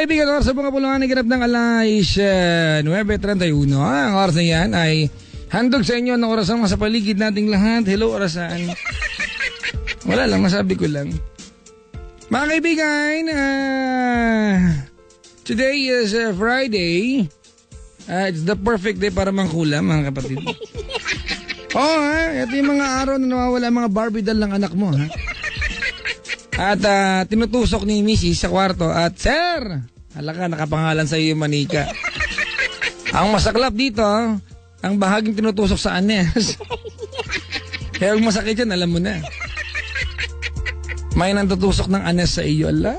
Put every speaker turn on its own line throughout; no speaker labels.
kaibigan, oras sa mga pulungan ng ganap ng alas 9:31. Ang oras na yan ay handog sa inyo ng orasan sa paligid nating lahat. Hello, orasan. Wala lang, masabi ko lang. Mga kaibigan, today is Friday. It's the perfect day para mangkulam, mga kapatid. Ito yung mga araw na nawawala mga Barbie doll ng anak mo, ha? At tinutusok ni Mrs. sa kwarto at, Sir, halaka, nakapangalan sa iyo yung manika. Ang masaklap dito, ang bahaging tinutusok sa anes. Kaya kung masakit yan, alam mo na. May nantutusok ng anes sa iyo, ala?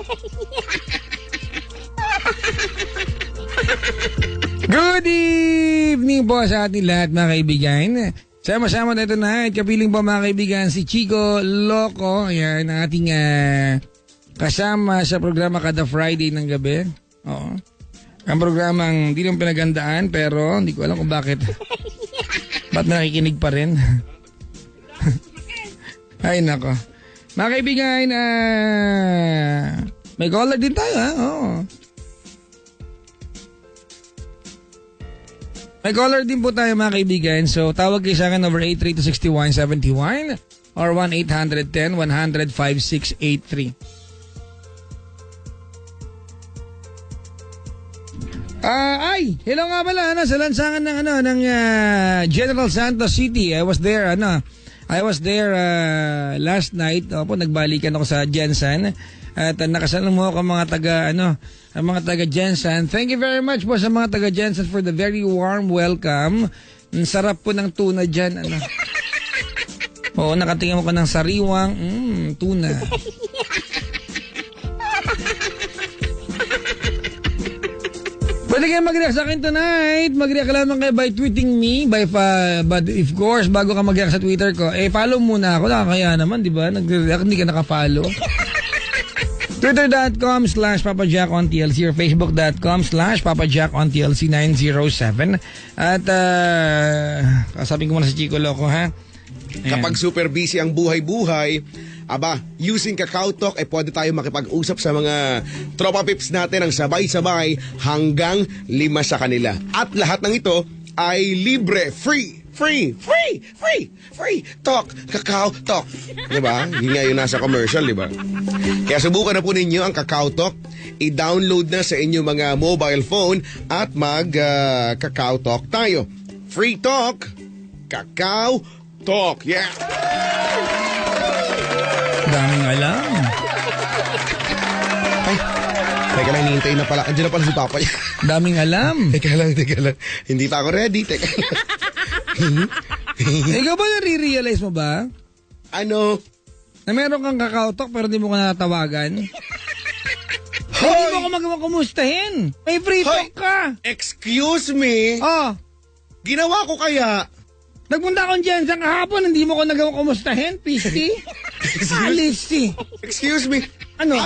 Good evening po sa ating lahat, mga kaibigan. Sama-sama na ito na. Kapiling po, mga kaibigan, si Chico Loco. Ayan, ang ating kasama sa programa kada Friday ng gabi. Oo. Ang programang hindi naman pinagandaan, pero hindi ko alam kung bakit. Ba't nakikinig pa rin? Ay, nako. Mga kaibigan, may caller din tayo, ha? Oo. May caller din po tayo, mga kaibigan. So, tawag kayo sa akin over 832-6171 or 1-810-100-5683. Hello nga pala, sa lansangan ng General Santos City. I was there last night. Opo, nagbalikan ako sa Jensen. At nakasalang mo ako mga taga Jensen. Thank you very much po sa mga taga Jensen for the very warm welcome. Ang sarap po ng tuna dyan. Oo, nakatingin mo ko ng sariwang tuna. Pwede kayo mag-react sa akin tonight. Mag-react lamang kayo by tweeting me. But of course, bago ka mag-react sa Twitter ko, follow muna ako. Nakakaya naman, di ba? Nag-react, hindi ka nakafollow. Twitter.com/PapaJackOnTLC or Facebook.com/PapaJackOnTLC907. At kasapin ko muna si Chico Loco, ha? Ayan.
Kapag super busy ang buhay-buhay, using Kakao Talk, pwede tayo makipag-usap sa mga tropa pips natin ng sabay-sabay hanggang 5 sa kanila. At lahat ng ito ay libre, free talk, Kakao Talk. Diba? Yun nga yung nasa commercial, diba? Kaya subukan na po ninyo ang Kakao Talk. I-download na sa inyong mga mobile phone at Kakao Talk tayo. Free talk, Kakao Talk. Yeah!
Daming alam.
Ay, teka lang, hinihintay na pala. Andiyan na pala si Papa.
Daming alam.
Teka lang. Hindi pa ako ready. Teka lang.
Ikaw ba nare-realize mo ba?
Ano?
Na meron kang Kakao Talk pero hindi mo ka natatawagan? Hindi mo ko kumustahin. May free talk ka.
Excuse me? Ginawa ko kaya?
Nagpunta akong dyan sa kahapon, hindi mo ko nagawang kumustahin, Pisti?
Excuse me?
Ano?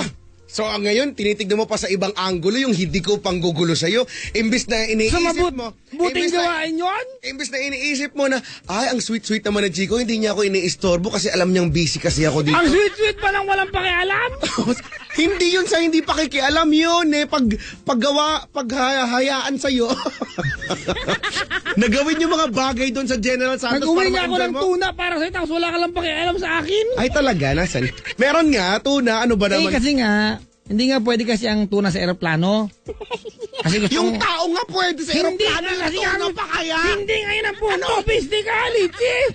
So ngayon, tinitignan mo pa sa ibang anggulo yung hindi ko panggugulo sa'yo. Imbis na iniisip mo.
Buting gawain yun?
Imbis na iniisip mo na, ang sweet-sweet naman na Chico, hindi niya ako iniistorbo kasi alam niyang busy kasi ako dito.
Ang sweet-sweet pa lang walang pakialam?
Hindi yun sa hindi pakikialam yun paghahayaan sa'yo. Nagawin yung mga bagay doon sa General Santos.
Nag-uwi nga ako ng tuna para sa'yo tapos wala ka lang pakialam sa akin.
Ay talaga, nasan? Meron nga, tuna, ano ba naman?
Kasi nga, hindi nga pwede kasi ang tuna sa eroplano. Kasi gusto
yung tao nga pwede sa eroplano,
kasi
tuna pa kaya?
Hindi nga yun ang punto, Pistikality.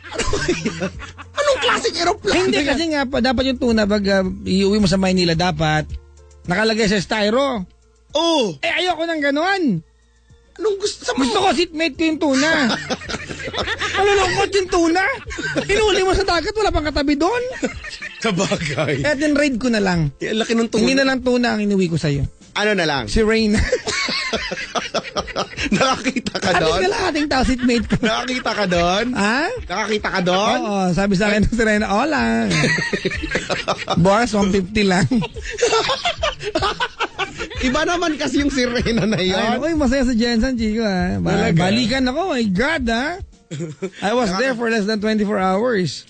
Anong klaseng eroplano?
Hindi kasi nga, dapat yung tuna, pag iuwi mo sa Maynila, dapat nakalagay sa styro.
Oh!
Ayoko ng ganon.
Anong gusto mo?
Gusto ko seatmate ko yung tuna. Malulungkot yung tuna. Hinuli mo sa dagat, wala pang katabi doon.
Sabagay.
Kaya din-raid ko na lang.
Laki ng tuna.
Hindi na lang tuna ang inuwi ko sa'yo.
Ano na lang?
Si Rain.
Nakakita ka doon?
Ating kalahating tao seatmate ko.
Nakakita ka doon?
Ha?
Nakakita ka doon?
Oo, sabi sa akin ng si Rain, lang. Boss, 150 lang.
Iba naman kasi yung sirena na yun.
Ay, masaya sa Jensen, Chico, ha? Balikan ako, my God, ha? I was there for less than 24 hours.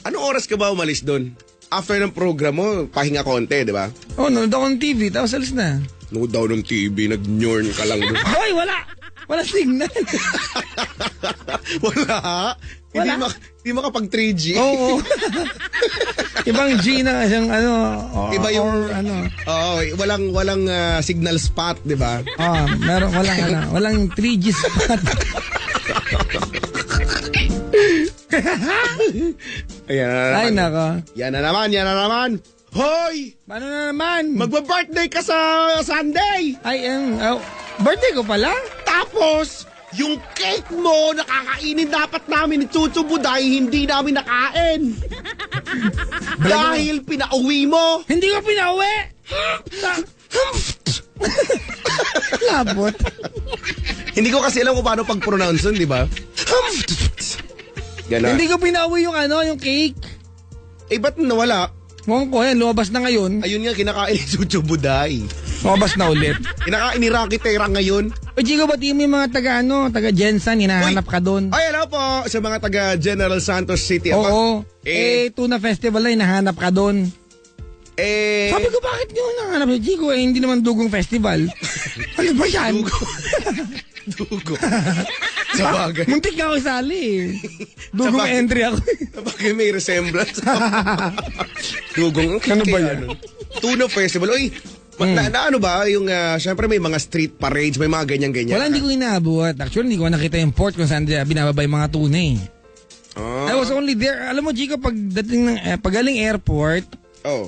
Anong oras ka ba umalis doon? After ng program mo, pahinga konti, di ba?
Nanood ako ng TV, tapos alis na.
Nood daw ng TV, nag-nyorn ka lang.
Hoy, wala! Wala signal.
Wala. Hindi makapag 3G.
Oo. Ibang G na siyang ano.
Iba yung
or, ano.
Oo, walang signal spot, 'di ba?
Meron walang 3G spot.
Ayan na
Ay
naman.
nako.
Yan na naman. Hoy!
Paano na naman?
Magba-birthday ka sa Sunday!
Ay, birthday ko pala?
Tapos, yung cake mo, nakakainin dapat namin ni Chuchu Buday, hindi namin nakain. Dahil pinauwi mo.
Hindi ko pinauwi. Labot.
Hindi ko kasi alam kung paano pag-pronounce nun, di ba? Gano'n.
Hindi ko pinauwi yung yung cake.
Eh, ba't nawala?
Mukhang ko yan, lumabas na ngayon.
Ayun nga, kinakain ni Chuchu Buday.
Lumabas na ulit.
Kinakain ni Rocky Terra ngayon.
O Chico, ba't yung mga taga Jensen, hinahanap ka doon?
Ay, hello po sa mga taga General Santos City.
Oo. Tuna Festival na hinahanap ka doon. Sabi ko, bakit nyo hinahanap si Chico? Hindi naman dugong festival. Ano ba yan?
Dugo. Sa bagay.
Muntik ka ako isali. Dugong
Sabagay.
entry ako.
Sa bagay may resemblance. Dugong.
Ano ba yan?
Tuna Festival. Uy, na ano ba? Yung, syempre may mga street parades, may mga ganyan-ganyan.
Wala, hindi ko inaabot. Actually, hindi ko nakita yung port kung saan binababa yung mga tuna eh. I was only there. Alam mo, Chico, pagaling airport,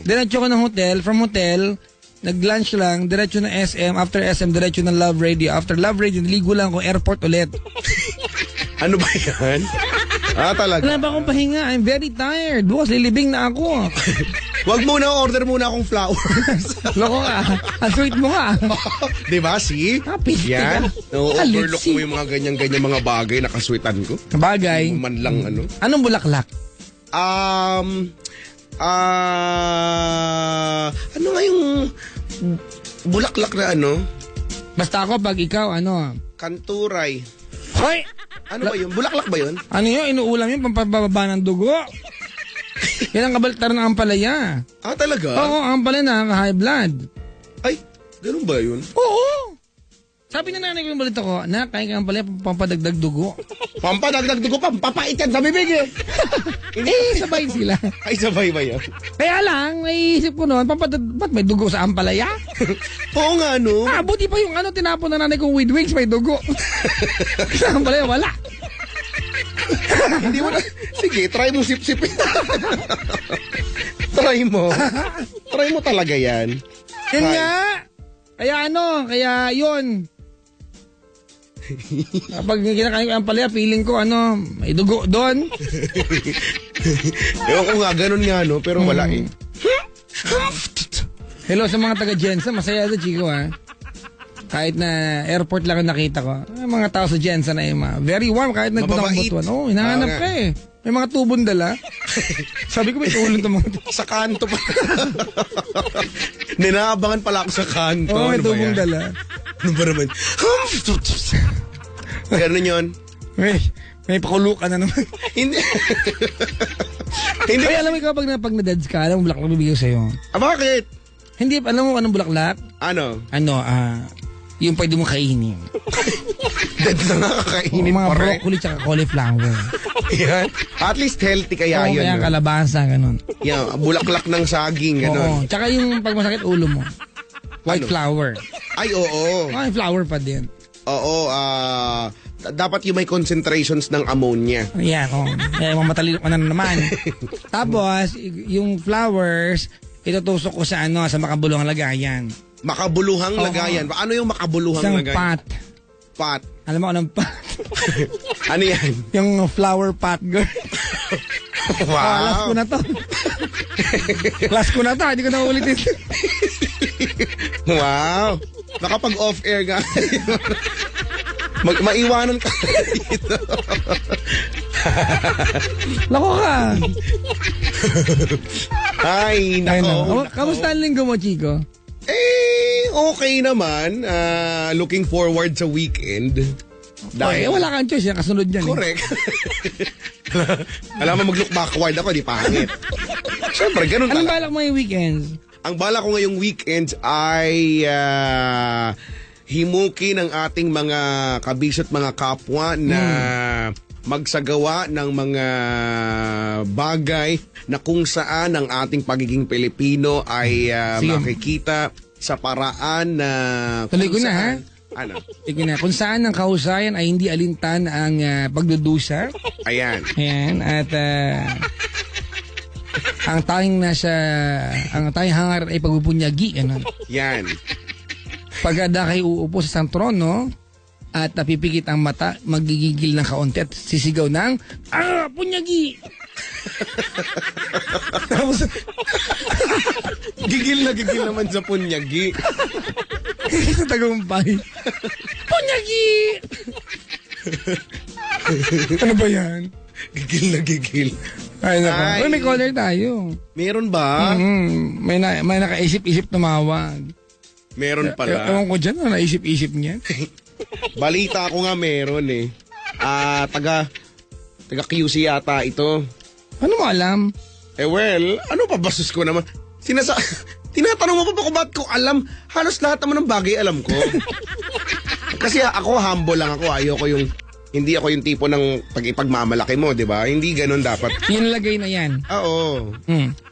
diretso ko ng hotel, from hotel, nag-lunch lang, diretso ng SM, after SM, diretso ng Love Radio. After Love Radio, niligo lang ako airport ulit.
Ano ba yan? Talaga?
Wala ba akong pahinga? I'm very tired. Bukas, lilibing na ako.
Wag muna, order muna akong flowers.
Loko ka. Ang sweet mo ka.
Diba, see?
Piste ka.
Yan. Overlook mo yung mga ganyan-ganyan mga bagay na kasweetan ko.
Bagay.
Man lang ano.
Anong bulaklak?
Ano nga yung bulaklak na ano?
Basta ako pag ikaw,
Kanturay.
Hoy!
Ano ba yun? Bulaklak ba yun?
Ano yun? Inuulam yun, pampababa ng dugo. Yan ang kabaliktaran ng ampalaya.
Talaga?
Oo, ang ampalaya nakaka-high blood.
Ay, ganun ba yun?
Oo! Sabi na nanay ko yung balita ko, kain ka ampalaya, pampadagdag dugo.
Pampadagdag dugo pa, papait yan sa bibig eh.
Sabay sila.
Ay, sabay ba yan?
Kaya lang, naiisip ko noon, ba't may dugo sa ampalaya?
Oo nga, no?
Buti pa yung tinapon na nanay kong with wings, may dugo. Sa ampalaya, wala.
Hindi mo na. Sige, try mo sip-sipin. Try mo. Try mo talaga yan.
Yan nga. Kaya yun. Kapag kinakain ko ang palaya, feeling ko may dugo doon.
Ewan ko nga, ganun nga, no? Pero wala eh.
Hello sa mga taga-Jensen, masaya ito, Chico, ha? Kahit na airport lang ang nakita ko. Ang mga tao sa Jensen ay very warm kahit nagpunta ng Butuan. Oo, hinahanap ka eh. May mga tubon dala. Sabi ko may tulong ito mga
Sa kanto pa. Ninaabangan pala ako sa kanto.
Oo, may
Ano ba
tubong
yan?
dala.
Ano ba naman? Ganun yun.
May pakulukan na naman.
Hindi. Hindi.
Ay, alam mo ikaw pag na-dads ka, alam mo bulaklak bibigay ko sa'yo.
Bakit?
Hindi, alam mo anong bulaklak?
Ano?
Yung pwede mo kainin.
Dead na nga kakainin
Mga
pa rin.
broccoli tsaka cauliflower.
Yan. At least healthy kaya
Oo,
yun.
kaya
no?
kalabasa, ganun.
Yan, bulaklak ng saging,
Oo,
gano'n.
tsaka yung pag masakit ulo mo. White flower.
Ay, oo.
May flower pa din.
Oo, dapat yung may concentrations ng ammonia.
Yan, Kaya mamatalino ka na naman. Tapos, yung flowers, itutusok ko sa sa makabuluhang lagayan.
Makabuluhang lagayan. Ano yung makabuluhang
Isang
lagayan?
pot.
Pot.
Alam mo anong pot?
Ano yan?
Yung flower pot, girl. Last ko
Wow.
na to. Last ko na to, hindi ko na ulitin.
Wow. Nakapag off-air ka. Maiwanan ka dito.
Lako ka.
Ay, nako.
Kamusta ang linggo mo, Chico?
Okay naman. Looking forward sa weekend.
Dahil wala kang choice, yan kasunod yan.
Correct. Alam mo, mag-look backward ako, di pangit. Siyempre, ganun
Anong
talaga.
balak mo yung weekends?
Ang bala ko ngayong weekend ay himukin ng ating mga kabisyo't mga kapwa na magsagawa ng mga bagay na kung saan ang ating pagiging Pilipino ay
Sige.
makikita sa paraan na
Tuloy ko
kung
na, ha?
saan- Ano?
Sige na, kung saan ang kahusayan ay hindi alintan ang pagdudusa.
Ayan.
Ayan, at ang tanging hangar ay pagpupunyagi. Ano?
Yan.
Pagkada kayo uupo sa isang trono at napipikit ang mata, magigigil ng kaunti at sisigaw ng punyagi! Tapos,
Gigil naman sa punyagi.
sa tagumpay, punyagi! Ano ba yan?
Gigil na gigil.
Ay, nako.
Ay.
Uy, may caller tayo.
Meron ba?
May nakaisip-isip tumawag.
Meron pala.
Ewan ko dyan, ano naisip-isip niya?
Balita ko nga meron eh. Taga QC yata ito.
Ano mo alam?
Well, ano pa basos ko naman? Tinatanong mo pa ba kung ba't ko alam? Halos lahat naman ng bagay alam ko. Kasi ako humble lang ako. Hindi ako yung tipo ng pag-ipagmamalaki mo, di ba? Hindi ganun dapat.
Yung lagay na yan.
Oo.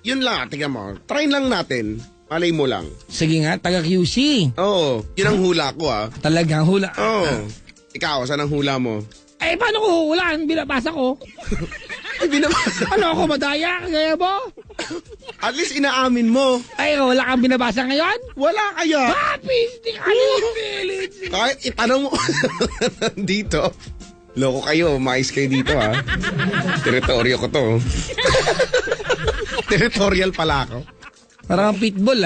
Yun lang, tingnan mo. Try lang natin. Malay mo lang.
Sige nga, taga QC.
Oo. Yun ang hula ko
Talagang hula.
Oo. Ikaw, saan ang hula mo?
Eh, paano ko hulaan? Binabasa ko.
Ay, binabasa.
Ano ako, madaya? Kaya mo?
At least inaamin mo.
Ay, wala kang binabasa ngayon?
Wala kaya.
Happy! Di ka nilipilit.
Kahit itanong mo dito. Loko kayo, mais kayo dito ha. Teritoryo ko to. Territorial pala ako.
Parang pitbull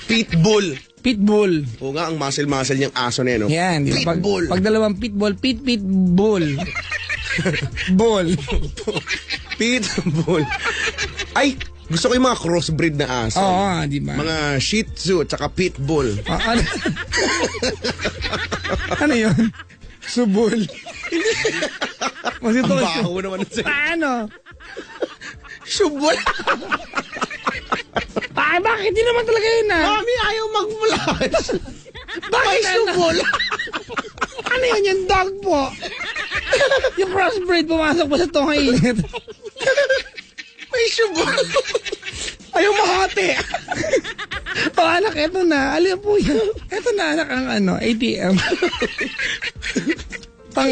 Pitbull.
Pitbull.
O nga, ang muscle-muscle niyang aso na yan. No?
Yan. Di ba?
Pitbull.
Pag dalawang pitbull, pitbull. Bull.
Pitbull. Ay, gusto ko yung mga crossbreed na aso.
Oo, di ba?
Mga Shih Tzu at saka Pitbull.
Ano? Ano yun? Subul. Mas ito.
Ang baho naman sa'yo.
Paano?
Subul.
Ay, bakit? Hindi naman talaga yun
Mami, ayaw mag-flash.
Bakit?
Subul.
Ano yun yung dog po? Yung crossbreed pumasok pa sa tungay.
May subul. Ayaw mahati.
Anak, eto na. Alam po yan. Eto na, anak, ang ATM. Pang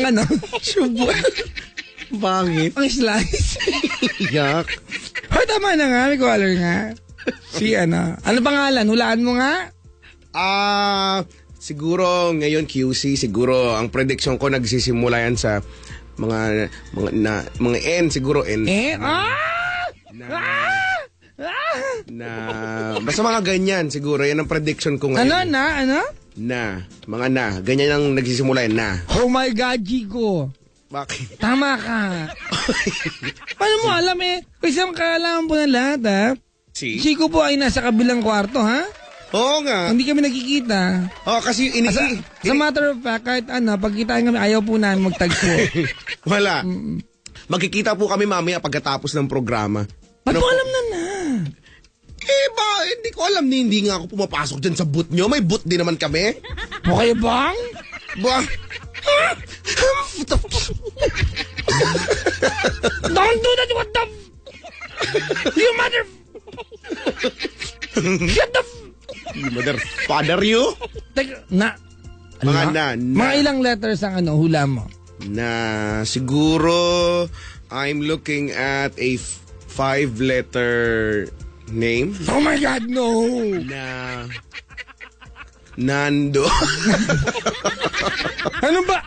Subul. Bangit.
pang slice.
Yak.
Oh, tama na nga. May caller nga. Si ano pangalan? Hulaan mo nga.
Siguro ngayon QC, siguro ang prediction ko nagsisimula yan sa mga N, siguro N. Basta mga ganyan siguro, yan ang prediction ko ngayon. Ganyan ang nagsisimula yan na.
Oh my God, Chico.
Bakit?
Tama ka. Paano mo alam Kasi ang kaalaman po ng lahat
Si?
Chico po ay nasa kabilang kwarto
Oo nga.
Hindi kami nakikita.
Kasi
As a matter of fact, kahit pagkitain kami, ayaw po namin magtagpo.
Wala. Magkikita po kami mamaya pagkatapos ng programa.
Ba't mo alam na?
Hindi ko alam hindi nga ako pumapasok dyan sa booth nyo. May booth din naman kami.
Okay bang? Don't do that, what the You mother Shut the
You mother father you?
Teka,
Mga
ilang letters ang hula mo?
Siguro I'm looking at a 5-letter name.
Oh my God, no!
Nando.
Ano ba?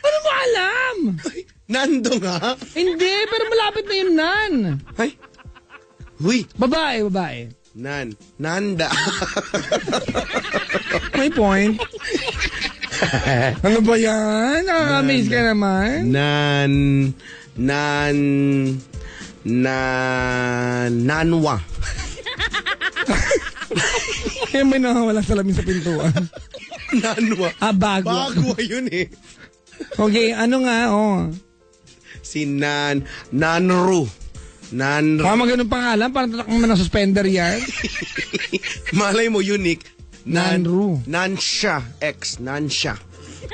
Ano mo alam?
Nando nga?
Hindi, pero malapit na yun, Nan.
Ay. Huy.
Babae.
Nanda.
May point. Ano ba yan? Nakaka-amaze ka naman.
Nanwa.
Kaya may nakawalang salamin sa pintuan.
Nanwa.
Bagwa.
Bagwa yun
Okay, ano nga,
Si Nanru. Nanru.
Mga ganun pangalan, parang tatak mo ng suspender yan.
Malay mo, unique.
Nanru.
Nansha. X. Nansha.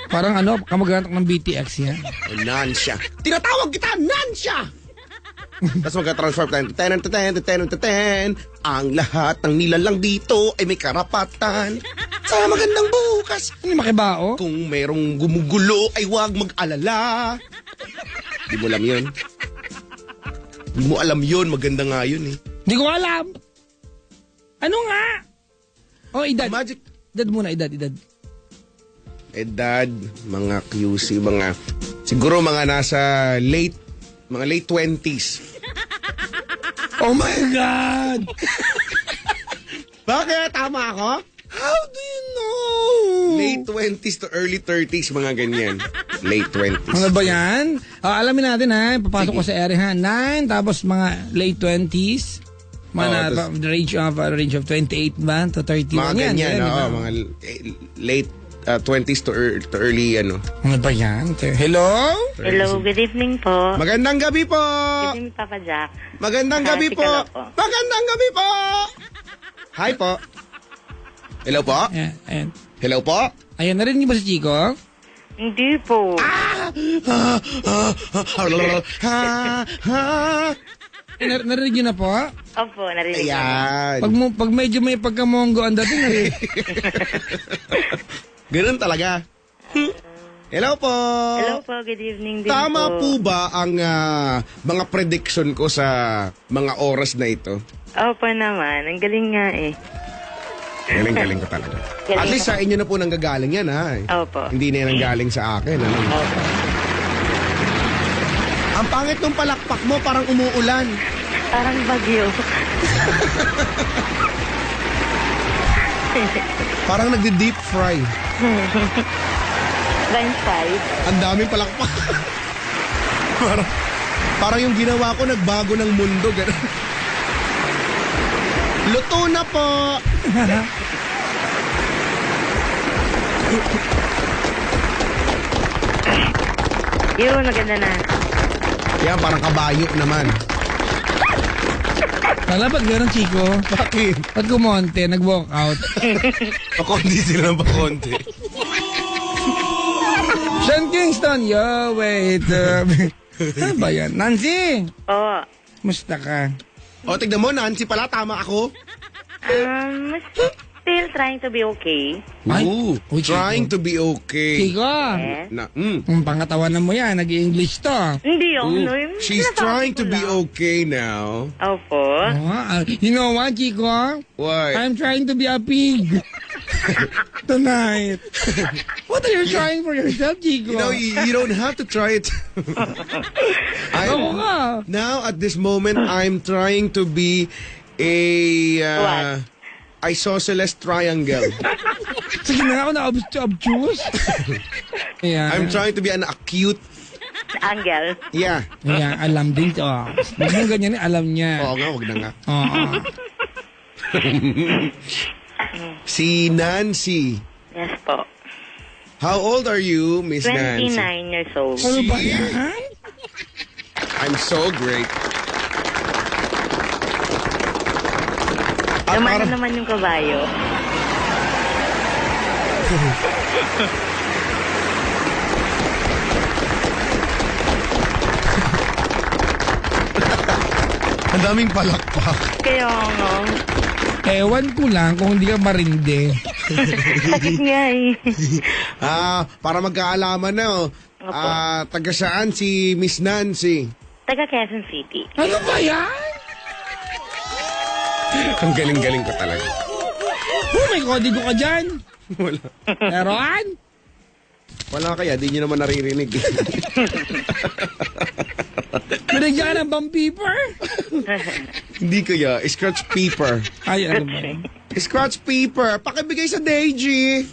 Parang ano, kamag-anak ng BTX yan.
Nansha. Tinatawag kita, Nansha! Tapos magka-transform tayo. Ang lahat ng nilalang dito ay may karapatan sa magandang bukas.
Ano yung makibao?
Kung merong gumugulo ay huwag mag-alala. Di mo alam yun. Di mo alam yun. Maganda nga yun eh.
Hindi ko alam. Ano nga? Oh, edad.
Magic.
Edad muna, edad.
Edad, mga QC, siguro mga nasa late 20s.
Oh my God!
Bakit? Tama ako?
How do you know?
Late 20s to early 30s, mga ganyan. Late 20s.
Ano ba yan? Alamin natin ha. Papasok ko
Sige.
sa area ha. 9, tapos mga late 20s. Mga range of 28 ba to 31.
Mga ganyan,
di ba?
mga late 20s to early, ano.
Ano ba yan? Hello?
Hello, good evening po.
Magandang gabi po!
Good evening, Papa Jack.
Magandang gabi
Si
po!
Kalo po.
Magandang gabi po! Hi po! Hello po?
Ayan.
Hello po?
Ayan, narinig niyo ba si Chico?
Hindi po.
Narinig niyo na po?
Opo, narinig ko.
Ayan.
Pag medyo may pagkamongo ang dating, narinig.
Ganun talaga. Hello po.
Hello po, good evening din
Tama po
po.
ba ang mga prediction ko sa mga oras na ito?
Opo naman, ang galing nga eh.
Galing ko talaga.
Galing
At least sa inyo na po nanggagaling yan, ha?
Opo.
Hindi na yan nanggaling sa akin. Ano?
Opo.
Ang pangit ng palakpak mo, parang umuulan.
Parang bagyo.
Parang nagdi-deep fry.
French fries.
Ang daming palakpak. parang yung ginawa ko, nagbago ng mundo. Ganun. Luto na po.
Yun, maganda na.
Yan, parang kabayo naman.
Ba't gano'n, Chico?
Bakit?
Ba't kumonte, nag-walk out?
Pakonti sila ng pakonti.
Sean Kingston, yo, wait. Ano ba yan? Nancy!
Oo.
Musta ka?
O, tignan mo, Nancy pala, tama ako.
Still trying to be okay.
Ay,
Ooh,
uy,
trying
Chico.
to be okay.
Chico,
Yes.
pangatawanan mo yan, nag-i-English to.
Hindi
Ooh,
yun. No, yung
she's
sinasabi
trying
ko
to be
lang.
okay now.
Opo.
You know what, Chico?
Why?
I'm trying to be a pig. Tonight. What are you trying for yourself, Chico?
You know, you don't have to try it.
Ako ka.
Now, at this moment, I'm trying to be a
What?
isosceles triangle.
Sige na ako na obtuse. Ayan.
I'm trying to be an acute.
Angel.
Yeah.
Ayan, alam din to. Huwag mo ganyan, alam niya.
Oo nga, wag na nga.
Oo.
Si Nancy.
Yes po.
How old are you, Miss
29
Nancy?
years old.
Ano ba yan?
I'm so great. At
Lumano
parang,
naman yung kabayo.
ang daming palakpak.
Kaya nga.
Ewan ko lang kung hindi ka marinde.
Sakit nga eh.
Para magkaalaman na, oh.
Opo.
Taga saan si Miss Nancy?
Taga Quezon City.
Ano ba yan?
Ang galing-galing ko talaga.
May kodigo ka dyan.
Wala.
Meron?
Wala kaya, di nyo naman naririnig.
Binigyan ka ng bang paper?
Hindi kaya, scratch paper.
Ay, ano ba?
Scratch paper, pakibigay sa Deji.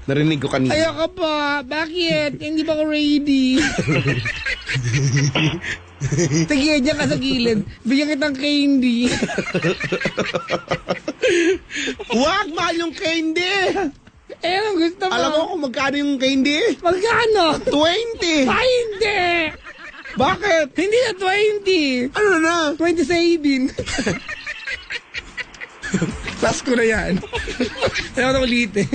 Narinig ko kanina.
Ayoko pa. Bakit? Hindi pa ako ready. Tigyan dyan ka sa gilid. Bigyan kitang candy.
Wag, mahal yung candy.
Eh, anong gusto mo?
Alam mo kung magkano yung candy?
Magkano?
20.
Ay, hindi.
Bakit?
Hindi na 20.
Ano na?
27. Last ko na yan. Ayaw na ulitin.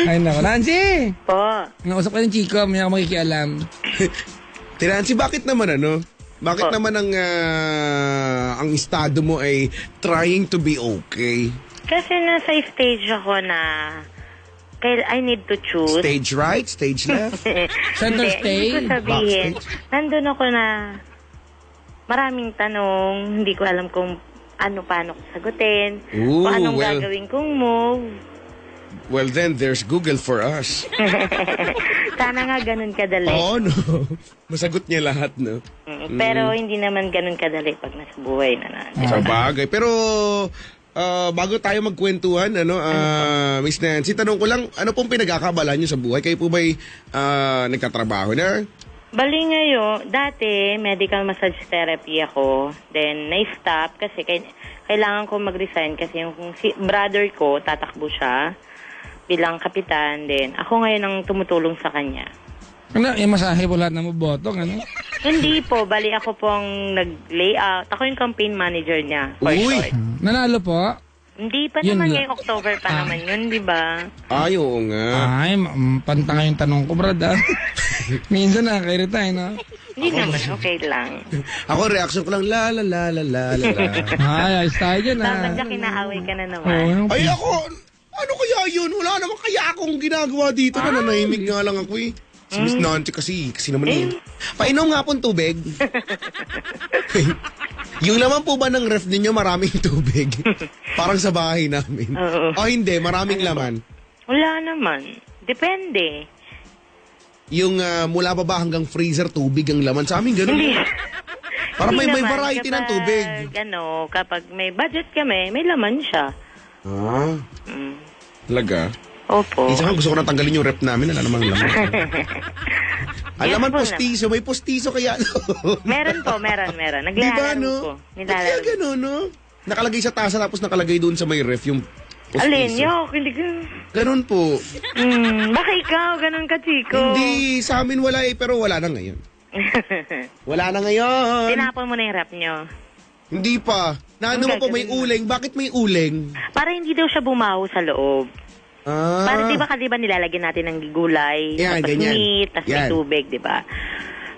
Ay nako. Nancy!
Po.
Nausap ka ng Chico, may ako makikialam.
Nancy, bakit naman ano? Bakit naman ang estado mo ay trying to be okay?
Kasi nasa stage ako na I need to choose.
Stage right? Stage left?
Center
Hindi ko
stage?
sabihin.
Backstage?
Nandun ako na maraming tanong, hindi ko alam kung paano ko sagutin,
Ooh,
kung anong
well.
gagawin kong move.
Well then, there's Google for us.
Sana nga ganun kadali.
Oh no. Masagot niya lahat, no?
Pero hindi naman ganun kadali pag nasa buhay na natin.
Sa bagay. Pero, bago tayo magkwentuhan, Miss Nancy, tanong ko lang, ano pong pinagkakabalan niyo sa buhay? Kayo po ba'y nagtatrabaho na?
Bali ngayon, dati medical massage therapy ako. Then, na-stop kasi kailangan ko mag-resign kasi yung brother ko, tatakbo siya bilang kapitan. Then, ako ngayon ang tumutulong sa kanya.
Ano, yung masahe po lahat ng mabotong, ano?
Hindi po, bali ako pong nag-layout. Ako yung campaign manager niya. For
Uy!
short.
Nanalo po?
Hindi pa
Yun
naman
lang.
ngayong October pa naman yun, di ba?
Ay, oo nga.
Ay, pantanga yung tanong ko, brad, ah. Minsan nakakairita, no?
Hindi naman, okay lang.
Ako, reaction ko lang, la la la la la la la.
Ay, ayos tayo dyan, ah.
Dapat niya kinaaway ka na naman.
Oo,
Ay, ako, ano kaya yun? Wala naman kaya akong ginagawa dito. Nananahimik nga lang ako eh. Si Miss Nancy kasi naman eh. Painom nga pong tubig. Yung laman po ba ng ref ninyo maraming tubig? Parang sa bahay namin.
Oo.
O hindi, maraming laman.
Wala naman. Depende.
Yung mula pa ba hanggang freezer tubig ang laman? Sa amin ganun.
Hindi.
Parang
Hindi
may
naman.
variety ng tubig.
Kapag may budget kami, may laman siya.
Ah,
Mm.
talaga?
Opo.
Isa nga gusto ko na tanggalin yung rep namin. Wala namang laman. Ang
Yes
laman
po
postizo. May postizo kaya.
Meron po, meron.
Di ba,
Naglalaro
no?
ko.
Kaya
Nilalaro.
gano'n, no? Nakalagay sa tasa tapos nakalagay doon sa may ref yung postizo.
Alin, yok, hindi ko.
Ganun po.
Baka ikaw, ganun ka, Chico.
Hindi, sa amin wala eh, pero wala na ngayon. Wala na ngayon.
Tinapon mo na yung rap nyo.
Hindi pa. Naano mo
Ang
po may
gagawin mo?
uling? Bakit may uling?
Para hindi daw siya bumaho sa loob.
Ah.
Para di ba nilalagyan natin ng gulay,
Yan,
tapos
ganyan.
meat, tapos may
Yan.
tubig, di ba?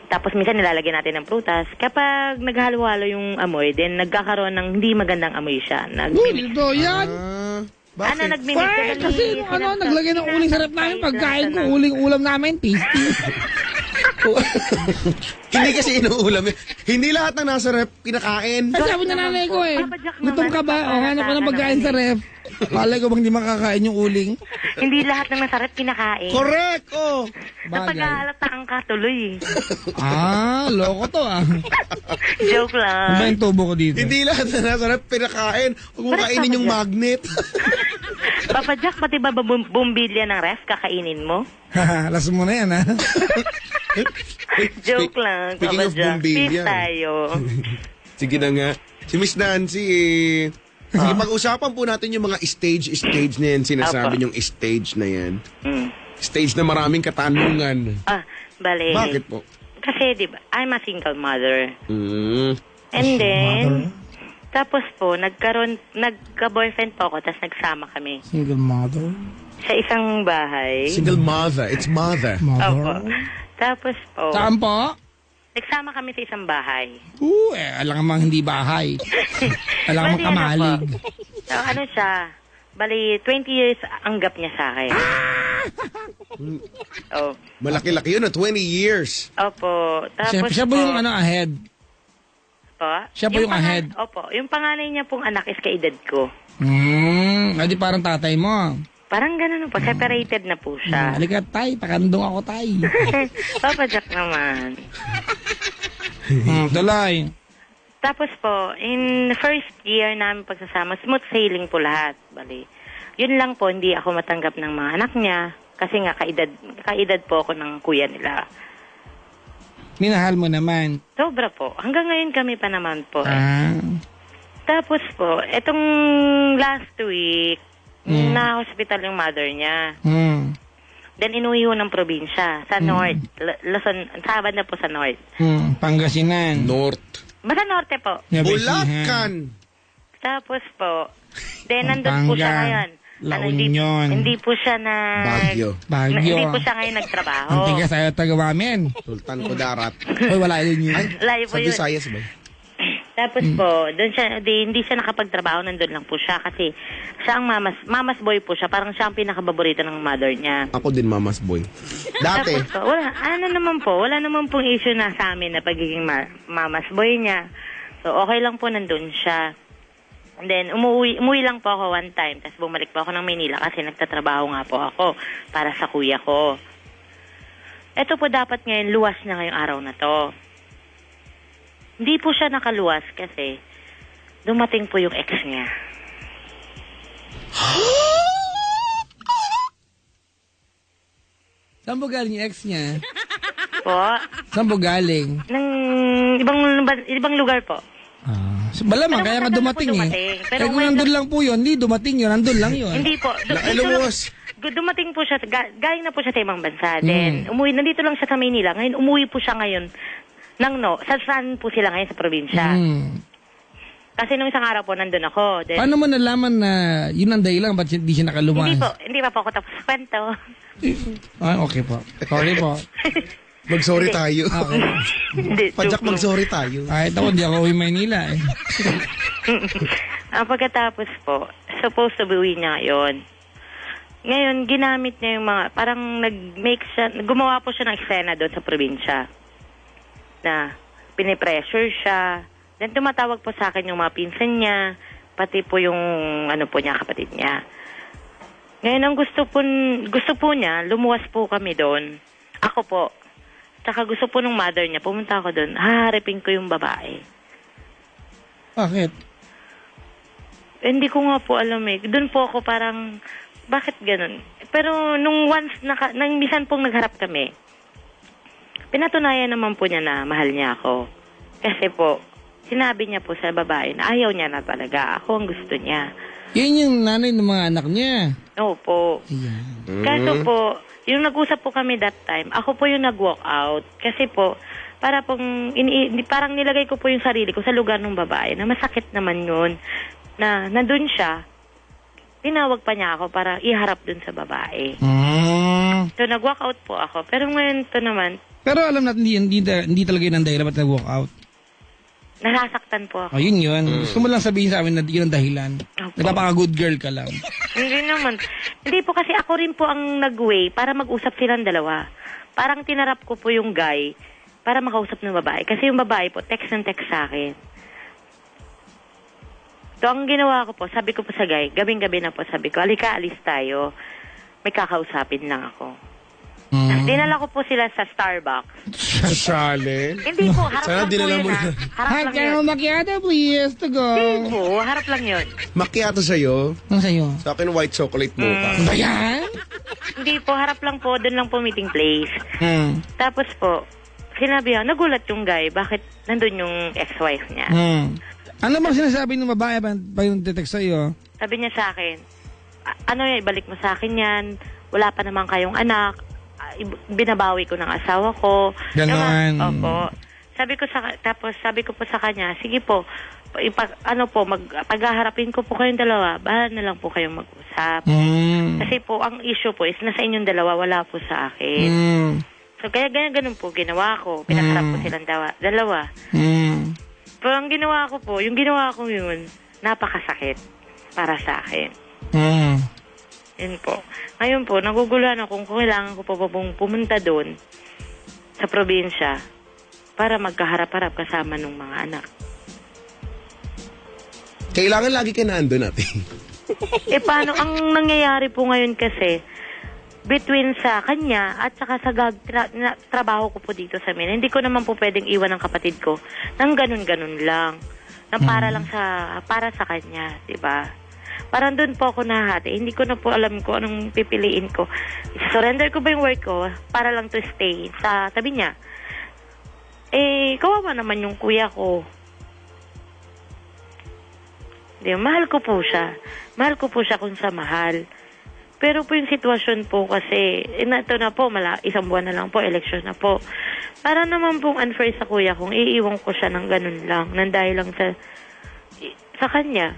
Tapos minsan nilalagyan natin ng prutas. Kapag naghalo-halo yung amoy, then nagkakaroon ng hindi magandang amoy siya.
Uy, ito, yan.
Ah. Bakit?
Nagmimix
Ay, kasi nung naglagay ng uling sa rep namin, pagkain ko, uling ulam namin, tasty.
Hindi kasi inuulam eh. Hindi lahat ng nasa rep kinakain.
Ay, sabi na nanay ko eh,
Papa Jack naman,
gutom ka ba? O, hanap ko ng pagkain sa ref. Palay ko bang di makakain yung uling?
Hindi lahat ng nasarap kinakain.
Correct, oh.
Bagay.
Napag-aalataan ka tuloy.
Ah, loko to ah.
Joke
Ano ba
lang.
yung tubo ko dito?
Hindi lahat na nasa rep pinakain. Huwag mo
Correct,
kainin yung
Papa Jack.
magnet.
Papa Jack, pati ba bumbilya ng ref kakainin mo?
Las mo na yan ah.
Joke lang,
Speaking
Papa
of
Jack.
bumbilya.
Peace tayo.
Sige na nga. Si Miss Nancy eh. Sige, pag-usapan po natin yung mga stage na yan. Sinasabi
Apa.
yung stage na yan.
Mm.
Stage na maraming katanungan.
Bale.
Bakit po?
Kasi, di ba, I'm a single mother.
Mm.
And then, tapos po, nagka-boyfriend po ako, tapos nagsama kami
Single mother.
sa isang bahay.
Single mother. It's mother.
Opo.
Mother.
Tapos po,
Saan po?
nagsama kami sa isang bahay.
Alam nga mang hindi bahay. Alam nga
Bali,
kamalig.
ano po? So, ano siya? Bali, 20 years ang gap niya sa akin. Oh.
Malaki-laki yun, 20 years.
Opo. Tapos
Siya po yung ano ahead.
po,
siya po yung ahead.
Opo. Yung panganay niya pong anak is kaedad ko.
Adi parang tatay mo.
Parang ganun po. Separated na po siya.
Halika tay, pakandong ako tay.
Papa Jack naman.
Tuloy.
Tapos po, in the first year namin pagsasama, smooth sailing po lahat. Bali, yun lang po, hindi ako matanggap ng mga anak niya. Kasi nga, kaedad po ako ng kuya nila.
Minahal mo naman.
Sobra po. Hanggang ngayon kami pa naman po. Tapos po, etong last week, na-hospital yung mother niya. Then inuwi ho ng probinsya sa North. Luzon, sa banda po sa North.
Pangasinan.
North.
Basta Norte po.
Nueva Ecija.
Bulacan.
Tapos po, then nandun po siya
Pampanga.
ngayon.
La
hindi,
Union.
hindi po siya
Baguio.
Hindi po
Bagyo.
siya ngayon nagtrabaho.
Ang tigas ayaw taga amin.
Sultan Kudarat.
Hoy, wala yun yun.
Layo po
Sa
yun.
Visayas ba?
Tapos po, doon siya, hindi siya nakapagtrabaho, nandun lang po siya kasi siya ang mamas boy po siya. Parang siya ang pinakababorito ng mother niya.
Ako din, Mama's Boy. Dati.
Tapos po, wala naman pong issue na sa amin na pagiging mamas boy niya. So, okay lang po nandun siya. And then, umuwi lang po ako one time. Tapos bumalik po ako ng Maynila kasi nagtatrabaho nga po ako para sa kuya ko. Ito po dapat ngayon, luwas na ngayong araw na to. Hindi po siya nakaluwas kasi dumating po yung ex niya.
Saan po galing yung ex niya?
Po,
Saan po galing?
ng ibang lugar po.
Malamang,
Pero
kaya nga
matagal na
dumating
po
eh.
dumating. Pero
Kaya kung
ngayon
nandun lang po yun, hindi dumating yun, nandun lang yun.
Hindi po.
Nakalumuwas.
Dumating po siya, galing na po siya sa ibang bansa. Then, nandito lang siya sa Maynila. Ngayon, umuwi po siya ngayon sa saan po sila ngayon sa probinsya. Kasi nung isang araw po, nandun ako. Then,
Paano mo nalaman na yun ang dahilan, ba't hindi siya nakalumas?
hindi pa po ako tapos sa kwento.
Okay po. Sorry po.
Mag-sorry tayo.
Okay.
Hindi,
Pajak,
joke lang.
mag-sorry tayo.
Kahit ako, di ako uwi Maynila eh.
Ang pagkatapos po, supposed to be uwi niya ngayon. Ngayon, ginamit niya yung mga, parang gumawa po siya ng eksena doon sa probinsya. Na pinipressure siya. Then tumatawag po sa akin yung mga pinsan niya, pati po yung kapatid niya. Ngayon, ang gusto po niya, lumuwas po kami doon. Ako po. Tsaka gusto po ng mother niya, pumunta ako doon, haharapin ko yung babae.
Bakit?
Hindi ko nga po alam eh. Doon po ako parang, bakit ganun? Pero nung nang misan pong nagharap kami, pinatunayan naman po niya na mahal niya ako. Kasi po, sinabi niya po sa babae na ayaw niya na talaga. Ako ang gusto niya.
Yan yung nanay ng mga anak niya.
Opo.
Ayan.
Kaso po, yung nag-usap po kami that time, ako po yung nag-walk out. Kasi po, parang nilagay ko po yung sarili ko sa lugar ng babae na masakit naman yun. Na nandun siya, tinawag pa niya ako para iharap dun sa babae. So, nag-walk out po ako. Pero ngayon to naman,
Pero alam natin, hindi talaga yun ang dahilan ba't nag-walk out.
nasasaktan po ako.
Yun yun. Gusto mo lang sabihin sa amin na yun ang dahilan.
Opo.
Nagpapaka-good girl ka lang.
Hindi naman. Hindi po kasi ako rin po ang nag-way para mag-usap silang dalawa. Parang tinarap ko po yung guy para makausap ng babae. Kasi yung babae po, text ng text sa akin. So, ang ginawa ko po, sabi ko po sa guy, gabing-gabi na po, sabi ko, alika, alis tayo. May kakausapin lang ako. Dinala ko po sila sa Starbucks.
Sasali.
Hindi po, harap
Sana
lang po
dinala
yun,
mo
ha?
na.
Harap lang yun.
macchiato, please, to go.
Hindi po, harap lang yun.
Macchiato sa'yo.
Ano sa'yo?
Sa akin, white chocolate mocha.
Ba yan?
Hindi po, harap lang po, doon lang po meeting place. Tapos po, sinabi niya, nagulat yung guy, bakit nandun yung ex-wife niya.
Ano bang sinasabi ng babae pa yung detect sa'yo?
Sabi niya sa akin, ibalik mo sa akin yan, wala pa naman kayong anak, binabawi ko ng asawa ko.
Ganon.
Opo. Tapos sabi ko po sa kanya, sige po, paghaharapin ko po kayong dalawa, bahala na lang po kayong mag-usap. Kasi po, ang issue po is nasa inyong dalawa, wala po sa akin. So, kaya ganun po ginawa ko. Pinaharap ko silang dalawa. Pero ang ginawa ko po, yung ginawa ko yun, napakasakit para sa akin. Yun po. Ngayon po, naguguluhan ako kung kailangan ko pa pong pumunta doon sa probinsya para magkaharap-harap kasama ng mga anak.
Kailangan lagi ka na andun natin.
Paano? Ang nangyayari po ngayon kasi, between sa kanya at saka sa trabaho ko po dito sa amin, hindi ko naman po pwedeng iwan ng kapatid ko ng ganun-ganun lang. Nang para sa kanya, di ba? Parang doon po ako nahati. Hindi ko na po alam ko anong pipiliin ko. Surrender ko ba yung work ko para lang to stay sa tabi niya? Kawawa naman yung kuya ko. Mahal ko po siya. Mahal ko po siya kung sa mahal. Pero po yung sitwasyon po kasi, ito na po, isang buwan na lang po, eleksyon na po. Para naman pong unfair sa kuya kung iiwan ko siya ng ganun lang, nang dahil lang sa kanya.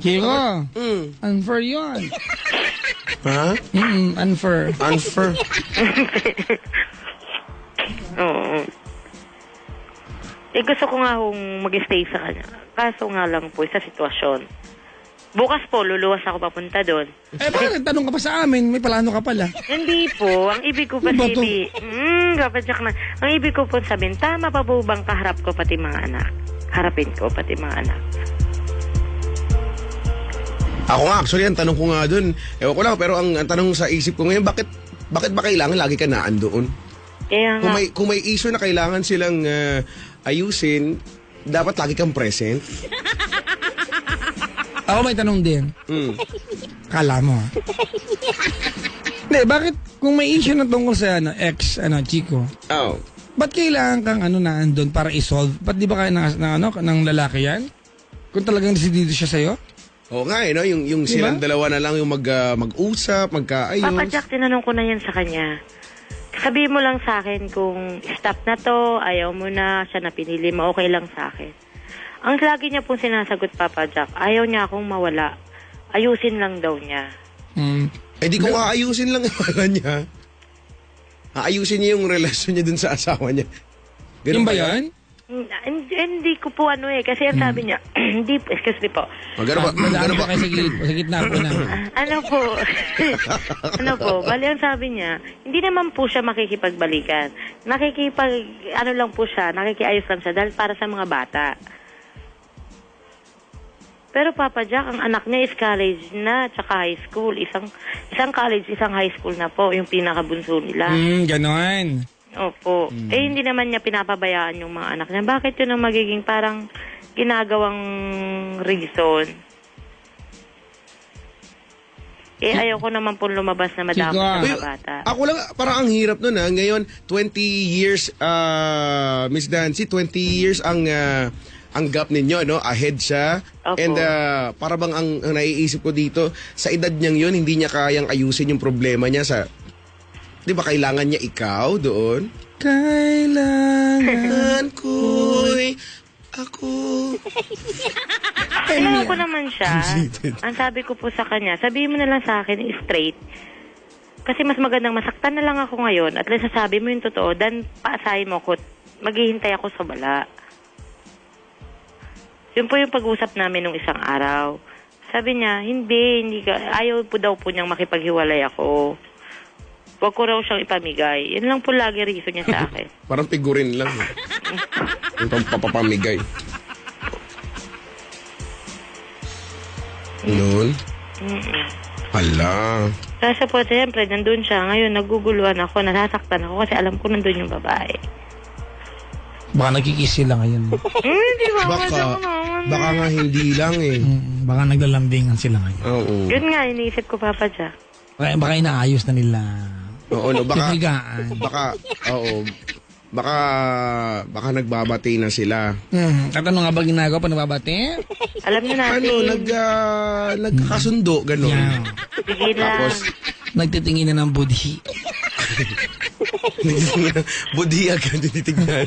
Chico,
Mm.
unfair yun.
Ha?
Unfair.
Unfair.
Oo. Gusto ko nga hong mag-stay sa kanya. Kaso nga lang po, sa sitwasyon. Bukas po, luluwas ako papunta doon.
Bakit tanong ka pa sa amin? May plano ka pala.
Hindi po. Ang ibig ko pa
Ano ba to?
kapadyak na. Ang ibig ko po sabihin, tama pa po bang kaharap ko pati mga anak? Harapin ko pati mga anak.
Ako nga, actually, ang tanong ko nga dun, ewan ko lang, pero ang tanong sa isip ko ngayon, bakit ba kailangan lagi ka naan doon?
Kaya nga,
Kung may issue na kailangan silang ayusin, dapat lagi kang present.
Ako may tanong din.
Mm.
Kala mo. Hindi, bakit kung may issue na tungkol sa Chico,
Oh.
ba't kailangan kang naandun para i-solve? Ba't di ba kayo ng lalaki yan? Kung talagang decidido siya sa'yo?
Oo nga no? Yung
Diba?
silang dalawa na lang yung mag-usap, magkaayos.
Papa Jack, tinanong ko na yan sa kanya. Sabihin mo lang sa akin kung stop na to, ayaw mo na, siya na pinili mo, okay lang sa akin. Ang lagi niya pong sinasagot, Papa Jack, ayaw niya akong mawala. Ayusin lang daw niya.
Eh di kung aayusin lang wala niya. Aayusin niya yung relasyon niya dun sa asawa niya. Ganun
Yung ba yan?
Hindi ko po kasi ang sabi niya, hindi po, excuse me po.
Gano'n ba?
Madaan
Gano'n
pa
ba?
kayo sa gitna po na.
Ano po, bali ang sabi niya, hindi naman po siya makikipagbalikan. Lang po siya, nakikiayos lang siya dahil para sa mga bata. Pero Papa Jack, ang anak niya is college na, tsaka high school. Isang college, isang high school na po, yung pinakabunso nila.
Ganon.
Opo. Hindi naman niya pinapabayaan yung mga anak niya. Bakit yun ang magiging parang ginagawang reason? Ayaw ko naman po lumabas na madami sa mga bata.
Ako lang, parang ang hirap nun Ngayon, 20 years, Miss Dancy, 20 years ang gap ninyo, no? Ahead siya.
Opo.
And para bang ang naiisip ko dito, sa edad niyang yun, hindi niya kayang ayusin yung problema niya sa... Di ba kailangan niya ikaw doon?
Kailangan
ko'y ako.
Kailangan ko naman siya. Ang sabi ko po sa kanya, sabihin mo na lang sa akin straight. Kasi mas magandang masaktan na lang ako ngayon at least sasabi mo yung totoo, then paasahin mo ko, maghihintay ako sa bala. Yun po yung pag-usap namin nung isang araw. Sabi niya, hindi ayaw po daw po niyang makipaghiwalay ako. Huwag ko raw siyang ipamigay. Yun lang po lagi reason niya sa akin.
Parang figurin lang. Yung papapamigay. Noon? Hala.
Kasi po, siyempre, nandun siya. Ngayon, naguguluhan ako, nasasaktan ako kasi alam ko nandun yung babae.
Baka nagkikis sila ngayon.
Hindi ba?
Baka nga hindi lang
Baka naglalambingan sila ngayon.
Oo.
Yun nga, iniisip ko, Papa Jack.
Baka inaayos na nila.
Oo, no, baka,
Higaan.
baka nagbabati na sila.
At ano nga ba ginagawa pa nababati?
Alam na natin.
Nagkakasundo, gano'n.
Yeah.
Sige lang.
Tapos,
Nagtitingin na ng budhi.
budi agad tinitignan.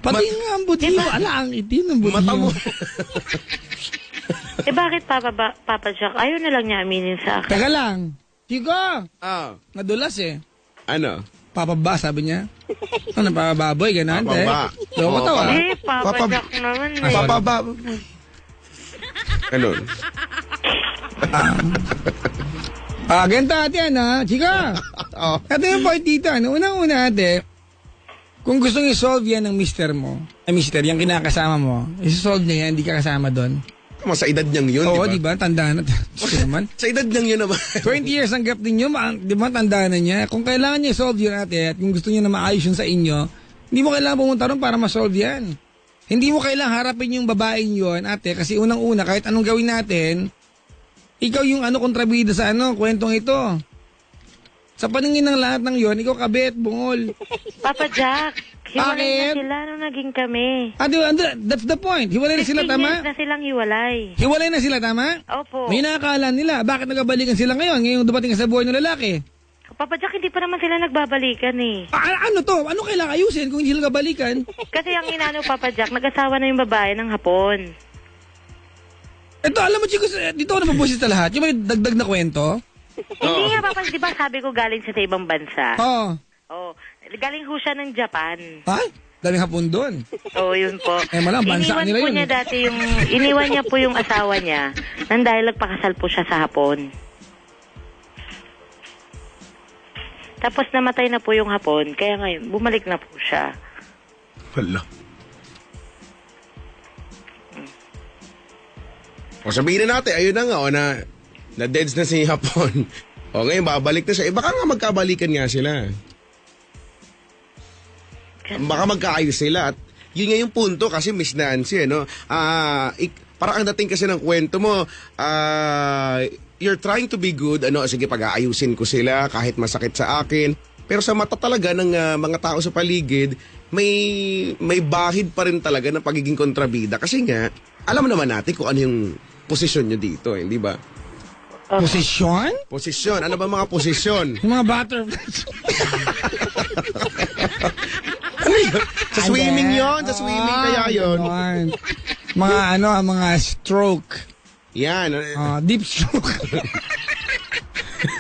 Pati nga ang budhi mo. Ala, ang itim ng budhi
Mata mo.
Bakit Papa Jack? Ayaw na lang niya aminin sa akin.
Teka lang. Chico! Nadulas
Ano?
Papaba, sabi niya. Ano, papababoy, ganun.
Papaba.
Loko tawa.
Papa Jack naman
Papaba. Ganun.
Ganito ate, Chika. Ito yung point dito. Unang-una ate, kung gustong i-solve yan ng mister mo, mister, yung kinakasama mo, i-solve niya yan, hindi ka kasama doon.
Sa edad niyang yun,
Oo,
di
di ba? Tandaan na. Naman.
Sa edad niyang yun naman.
20 years ang gap ninyo, di ba? Tandaan na niya. Kung kailangan niya i-solve yun ate, at kung gusto niya na maayos yun sa inyo, hindi mo kailangan pumunta ron para ma-solve yan. Hindi mo kailangan harapin yung babaeng yun, ate, kasi unang-una, kahit anong gawin natin, ikaw yung kontrabida sa kwentong ito. Sa paningin ng lahat ng yon, ikaw kabit, bungol.
Papa Jack, Hiwalay
Bakit?
na sila nung naging kami.
Di ba, that's the point. Hiwalay na sila,
15 years
tama?
na silang hiwalay.
Hiwalay na sila, tama?
Opo.
May nakakala nila, bakit nagkabalikan sila ngayon? Ngayong dumating ka sa buhay ng lalaki.
Papa Jack, hindi pa naman sila nagbabalikan eh.
Ano to? Ano kailangan ayusin kung hindi sila nagkabalikan?
Kasi ang inano, Papa Jack, nag-asawa na yung babae ng hapon.
Ito, alam mo, chicos, dito ako napabusit sa lahat. Yung may dagdag na kwento.
Hindi nga, Papa, di ba sabi ko galing siya sa ibang bansa?
Oo.
Oh, galing ho siya ng Japan.
Ay, daming hapon doon.
Oo, yun po.
Malang, bansa
Iniwan
nila
po
yun.
niya dati iniwan niya po yung asawa niya nang dahil nagpakasal po siya sa hapon. Tapos namatay na po yung hapon, kaya ngayon, bumalik na po siya.
Wala. O sabihin na natin, ayun na nga, na deads na si Hapon. O ngayon, babalik na siya. Baka nga magkabalikan nga sila. Baka magkaayos sila. At yun nga yung punto kasi Miss Nancy, parang ang dating kasi ng kwento mo, you're trying to be good, sige, pag-aayusin ko sila kahit masakit sa akin. Pero sa mata talaga ng mga tao sa paligid, may bahid pa rin talaga ng pagiging kontrabida. Kasi nga, alam naman natin kung ano yung posisyon nyo dito, hindi ba?
Posisyon?
Posisyon. Ano ba mga posisyon?
Yung mga butterflies.
Ano yun? Sa swimming yon, sa swimming kaya yon.
Ganon. Mga stroke.
Yan.
Deep stroke.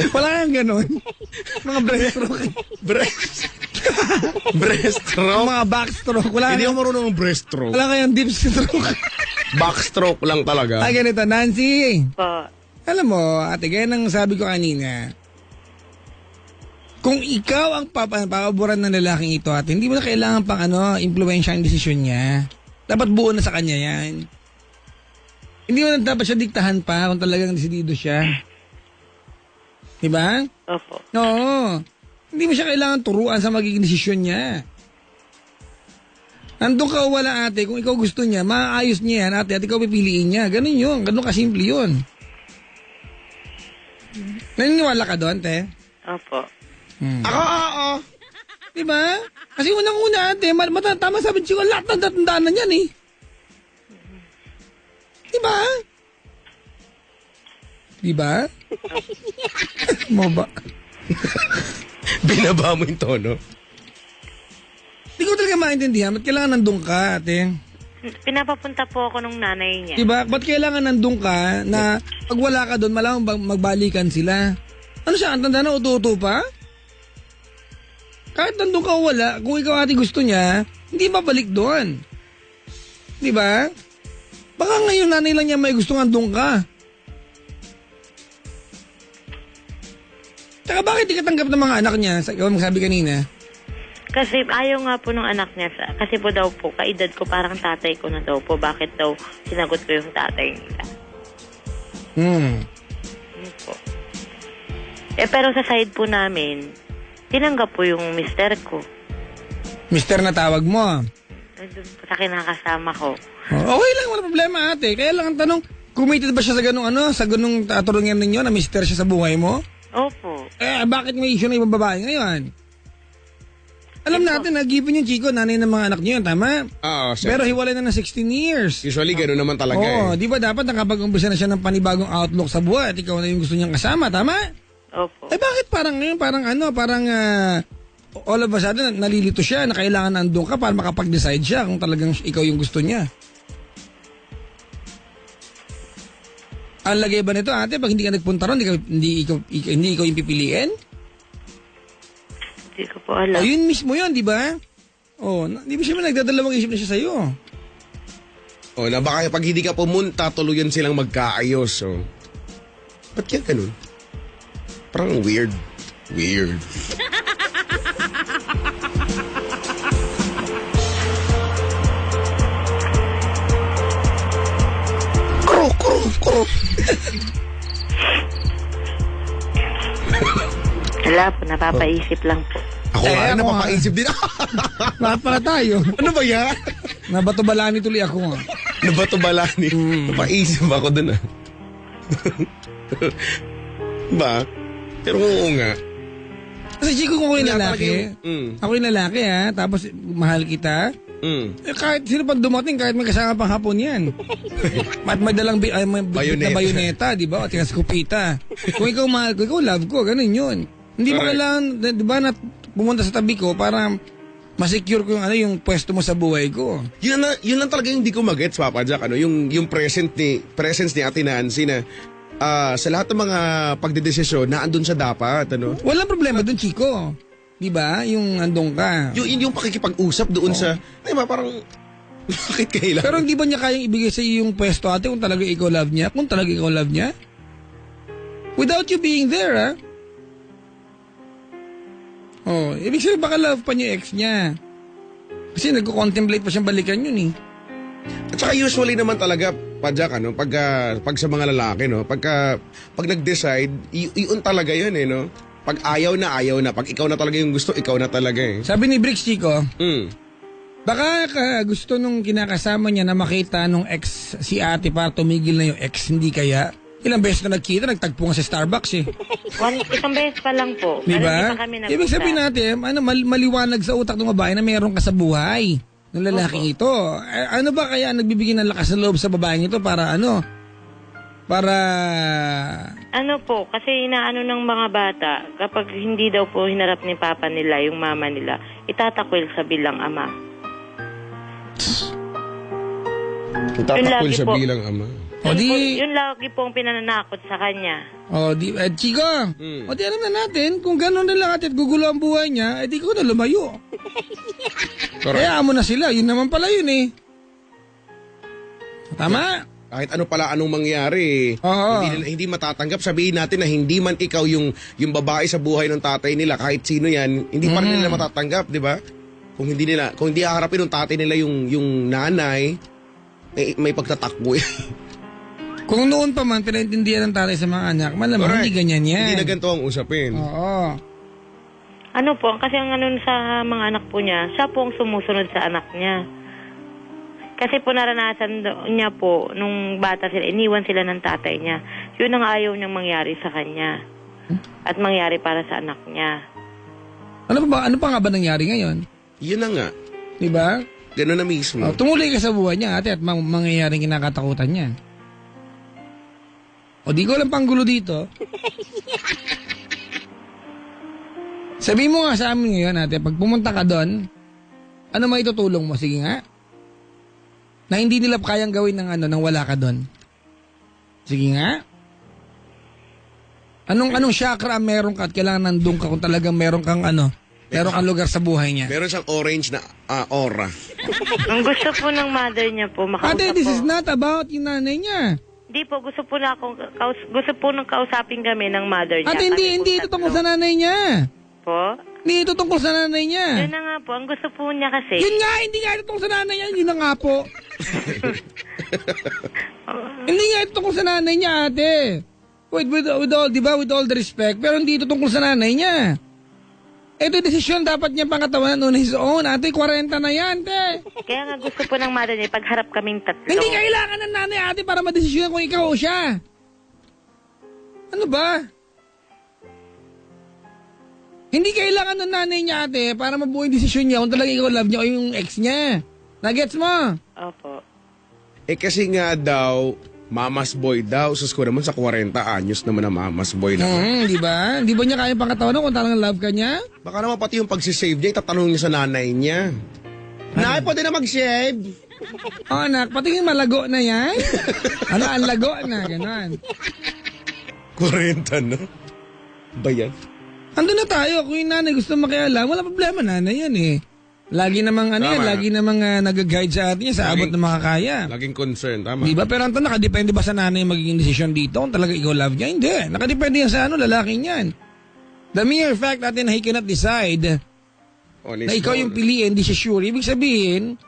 Wala kang ganon. Mga breaststroke.
Breaststroke?
Mga backstroke. Wala
Hindi
kang,
ako marunong ng breaststroke.
wala kayong deep stroke.
Backstroke lang talaga.
Ay, ganito, Nancy.
Po.
Alam mo, ate, gaya ng sabi ko kanina, kung ikaw ang papaboran ng lalaking ito, ate, hindi mo na kailangan pang impluwensya ang desisyon niya. Dapat buo na sa kanya yan. Hindi mo na dapat siya diktahan pa kung talagang desidido siya. Diba?
Opo.
Oo. Hindi mo siya kailangan turuan sa magiging desisyon niya. Nandun ka o wala, ate, kung ikaw gusto niya, maayos niya yan, ate, at ikaw pipiliin niya. Ganun yun. Ganun kasimple yun. Naniniwala ka doon, te?
Opo.
Ako, oo.
Diba? Kasi unang-una, ate, tama sabi ko, lahat ng tatandaan na yan eh. Diba? Diba? Mo ba?
Binaba mo yung tono.
Hindi ko talaga maintindihan. Ba't kailangan nandun ka, ate?
Pinapapunta po ako nung nanay niya.
Diba? Ba't kailangan nandun ka na pag wala ka doon, malamang magbalikan sila? Ano siya? Ang tanda na uto-uto pa? Kahit nandun ka o wala, kung ikaw ate gusto niya, hindi babalik doon. Diba? Baka ngayon nanay lang niya may gusto nandun ka. Tsaka bakit di ka tanggap ng mga anak niya? Ikaw magsabi kanina.
Kasi ayaw nga po ng anak niya. Kasi po daw po, kaedad ko parang tatay ko na daw po. Bakit daw sinagot ko yung tatay nila? Yun po. Pero sa side po namin, tinanggap po yung mister ko.
Mister na tawag mo.
Nandun po sa kinakasama ko.
Okay lang, wala problema ate. Kaya lang ang tanong, committed ba siya sa ganung sa ganung turungan ninyo na mister siya sa buhay mo?
Opo.
Bakit may issue na ibang babae ngayon? Alam natin na given yung Chico, nanay ng mga anak niyo, tama?
Oo, sir.
Pero hiwalay na ng 16 years.
Usually, gano'n naman talaga
Di ba dapat nakapag-umpisa na siya ng panibagong outlook sa buhay at ikaw na yung gusto niyang kasama, tama?
Opo.
Bakit parang ngayon, all of a sudden, nalilito siya na kailangan nandun ka para makapag-decide siya kung talagang ikaw yung gusto niya? Ang lagay ba nito, ate, pag hindi ka nagpunta ron, hindi ikaw yung pipiliin?
Hindi ko po alam.
Yun mismo yun, di ba? Di ba siya nagdadalawang isip na siya sa'yo?
Na baka pag hindi ka pumunta, tuluyan silang magkaayos. Ba't kaya ganun? Parang weird. Weird. Kuro.
Wala po, napapaisip lang po.
Ako nga,
ako
napapaisip din.
Lahat pala tayo.
Ano ba yan?
Nabato-balani tuloy ako.
Nabato-balani. Napaisip ako dun Ba? Pero oo nga.
Kasi Chico, kung ako yung
Wala talaga
lalaki, ako yung lalaki ha, tapos mahal kita, kahit sino pang dumating, kahit magkasama pang hapon yan. At may dalang may
Bayoneta.
na bayoneta, di ba? O tigas kupita. Kung ikaw mahal ko, ikaw love ko, ganun yun. Hindi mo
Correct.
kailangan, di ba, na pumunta sa tabi ko para masecure ko yung, yung pwesto mo sa buhay ko.
Yun lang talaga yung hindi ko magets, Papa Jack. Yung presence ni Ate Nancy na sa lahat ng mga pagdedesisyon, naandun siya dapat.
Walang problema dun, Chico. Di ba? Yung andong ka.
Yung pakikipag-usap doon sa, di ba, parang, bakit kailangan?
Pero hindi ba niya kayang ibigay sa iyo yung pwesto, ate, kung talaga ikaw love niya? Kung talaga ikaw love niya? Without you being there, ha? Oh, ibig sabihin baka love pa niya yung ex niya. Kasi nagko-contemplate pa siyang balikan yun, eh.
At saka usually naman talaga, Pajak, pag sa mga lalaki, pag nag-decide, yun talaga yun, eh, no? Pag ayaw na. Pag ikaw na talaga yung gusto, ikaw na talaga, eh.
Sabi ni Bricks, Chico,
Mm.
baka gusto nung kinakasama niya na makita nung ex si ate para tumigil na yung ex, hindi kaya? Ilang beses na nagkita, nagtagpo nga sa Starbucks, eh.
Isang beses pa lang po.
Di
Pero
ba?
hindi pa kami nag-usap.
Ibig sabihin natin, maliwanag sa utak ng babae na meron ka sa buhay ng lalaking ito. Ano ba kaya ang nagbibigay ng lakas ng loob sa babaeng ito para Para...
Ano po, kasi inaano ng mga bata, kapag hindi daw po hinarap ni papa nila, yung mama nila, itatakwil sa bilang ama.
Tatakwil
lagi
siya
po.
bilang ama.
O di...
Yun lagi po ang pinananakot sa kanya.
O di... Chico, o di alam na natin, kung gano'n na lang at gugulo ang buhay niya, di ko na lumayo. Kaya mo na sila, yun naman pala yun, eh. Tama?
Kahit anong mangyari,
Oo.
hindi matatanggap. Sabihin natin na hindi man ikaw yung babae sa buhay ng tatay nila, kahit sino yan, hindi pa rin nila matatanggap, di ba? Kung hindi haharapin ng tatay nila yung nanay, may pagtatakbo.
Kung noon pa man, pinaintindihan ng tatay sa mga anak, malamang hindi ganyan yan.
Hindi na ganito ang usapin.
Oo.
Ano po, kasi ang ano sa mga anak po niya, siya po ang sumusunod sa anak niya. Kasi po naranasan niya po, nung bata sila, iniwan sila ng tatay niya. Yun ang ayaw niyang mangyari sa kanya. At mangyari para sa anak niya.
Ano pa nga ba nangyari ngayon?
Yun na nga.
Di ba?
Ganun na mismo.
Tumuloy ka sa buhay niya, ate, at mangyayaring kinakatakutan niya. O di ko lang panggulo dito. Sabi mo nga sa amin ngayon, ate, pag pumunta ka doon, ano may tutulong mo? Sige nga. Na hindi nila kayang gawin nang wala ka doon. Sige nga. Anong chakra meron ka at kailangan nandun ka kung talagang meron kang meron kang lugar sa buhay niya?
Meron siyang orange na aura.
Ang gusto po ng mother niya po, makausap
Ate, this
po.
is not about yung nanay niya.
Hindi po, gusto po nung kausapin kami ng mother niya.
Ate, hindi ito tungkol sa nanay niya.
Po?
Hindi ito tungkol sa nanay niya.
Yun na nga po, ang gusto po niya kasi.
Yun nga, hindi nga ito tungkol sa nanay niya. Yun na nga po. Hindi nga ito tungkol sa nanay niya, ate. With all, di ba, with all the respect, pero hindi ito tungkol sa nanay niya. Ito desisyon dapat niya pangatawanan on his own. Ate, 40 na yan, te.
Kaya nga gusto po ng mother niya, pagharap kaming tatlo.
Hindi kailangan ng nanay, ate, para madesisyon kung ikaw o siya. Ano ba? Hindi kailangan ng nanay niya, ate, para mabuo yung desisyon niya kung talaga ikaw love niya o yung ex niya. Nagets mo?
Opo.
Kasi nga daw, mamas boy daw. Sus ko naman sa 40 anyos naman na mamas boy na.
Di ba? Di ba niya kaya pangatawanan kung talagang love ka niya?
Baka naman pati yung pagsisave niya, itatanong niya sa nanay niya. Nay, pwede na mag-save.
Anak, patingin malago na yan. Ang lago na, gano'n.
40 na? Ba yan?
Andun na tayo, kung yung nanay gusto makialam, wala problema, nanay yan eh. Lagi namang nag-guide sa atin yan, sa abot na makakaya.
Laging concern, tama.
Di ba? Pero ang tanong, nakadepende ba sa nanay magiging desisyon dito kung talaga ikaw love niya? Hindi. Nakadepende yan sa lalaking yan. The mere fact natin na he cannot decide
Honest
na ikaw yung piliin, di siya sure. Ibig sabihin,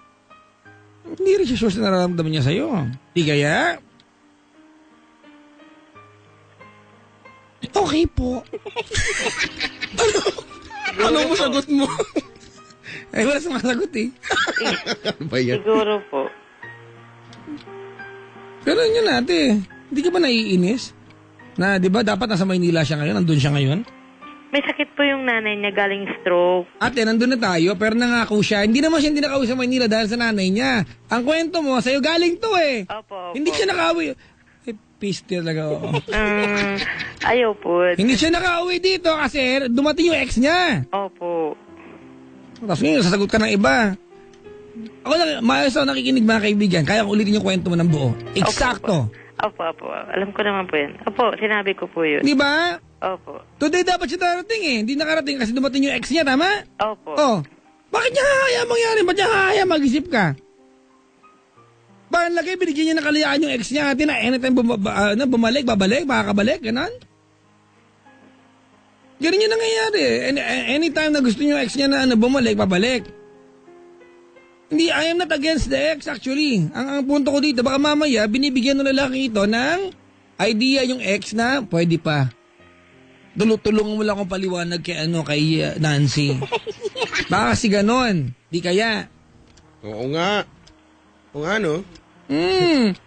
hindi rin siya sure sa nararamdaman niya sa'yo. Di kaya? Okay po.
Ano mo sagot mo?
Ay, wala sumasagot eh.
Ano ba yan?
Siguro po.
Pero yun ate, hindi ka ba naiinis? Na, di ba, dapat nasa Maynila siya ngayon, nandun siya ngayon?
May sakit po yung nanay niya, galing stroke.
Ate, nandun na tayo, pero nangako siya. Hindi naman siya hindi nakauwi sa Manila dahil sa nanay niya. Ang kwento mo, sa'yo galing to eh.
Opo.
Hindi siya nakauwi. Eh, peace talaga, oo.
Ayaw po.
Hindi siya nakauwi dito kasi dumating yung ex niya.
Opo.
Tapos ngayon, sasagot ka ng iba. Ako na, maayos ako nakikinig mga kaibigan. Kaya ko ulitin yung kwento mo ng buo. Eksakto.
Opo. Alam ko naman po yun. Opo, sinabi ko po yun.
Di ba?
Opo.
Today dapat siya darating eh. Hindi nakarating kasi dumating yung ex niya, tama?
Opo.
Oh. Bakit niya hahaya mangyari? Ba't niya hahaya mag-isip ka? Bakit lagay binigyan niya ng kalayaan yung ex niya natin na anytime bumalik, babalik, makakabalik, ganon? Ganun yung nangyayari eh. Anytime na gusto niyo ex niya na bumalik, babalik. Hindi, I am not against the ex actually. Ang punto ko dito, baka mamaya binibigyan ng lalaki ito ng idea yung ex na pwede pa. Tulungan mo lang akong paliwanag kay Nancy. Baka kasi ganon. Di kaya.
Oo nga. Oo nga, no?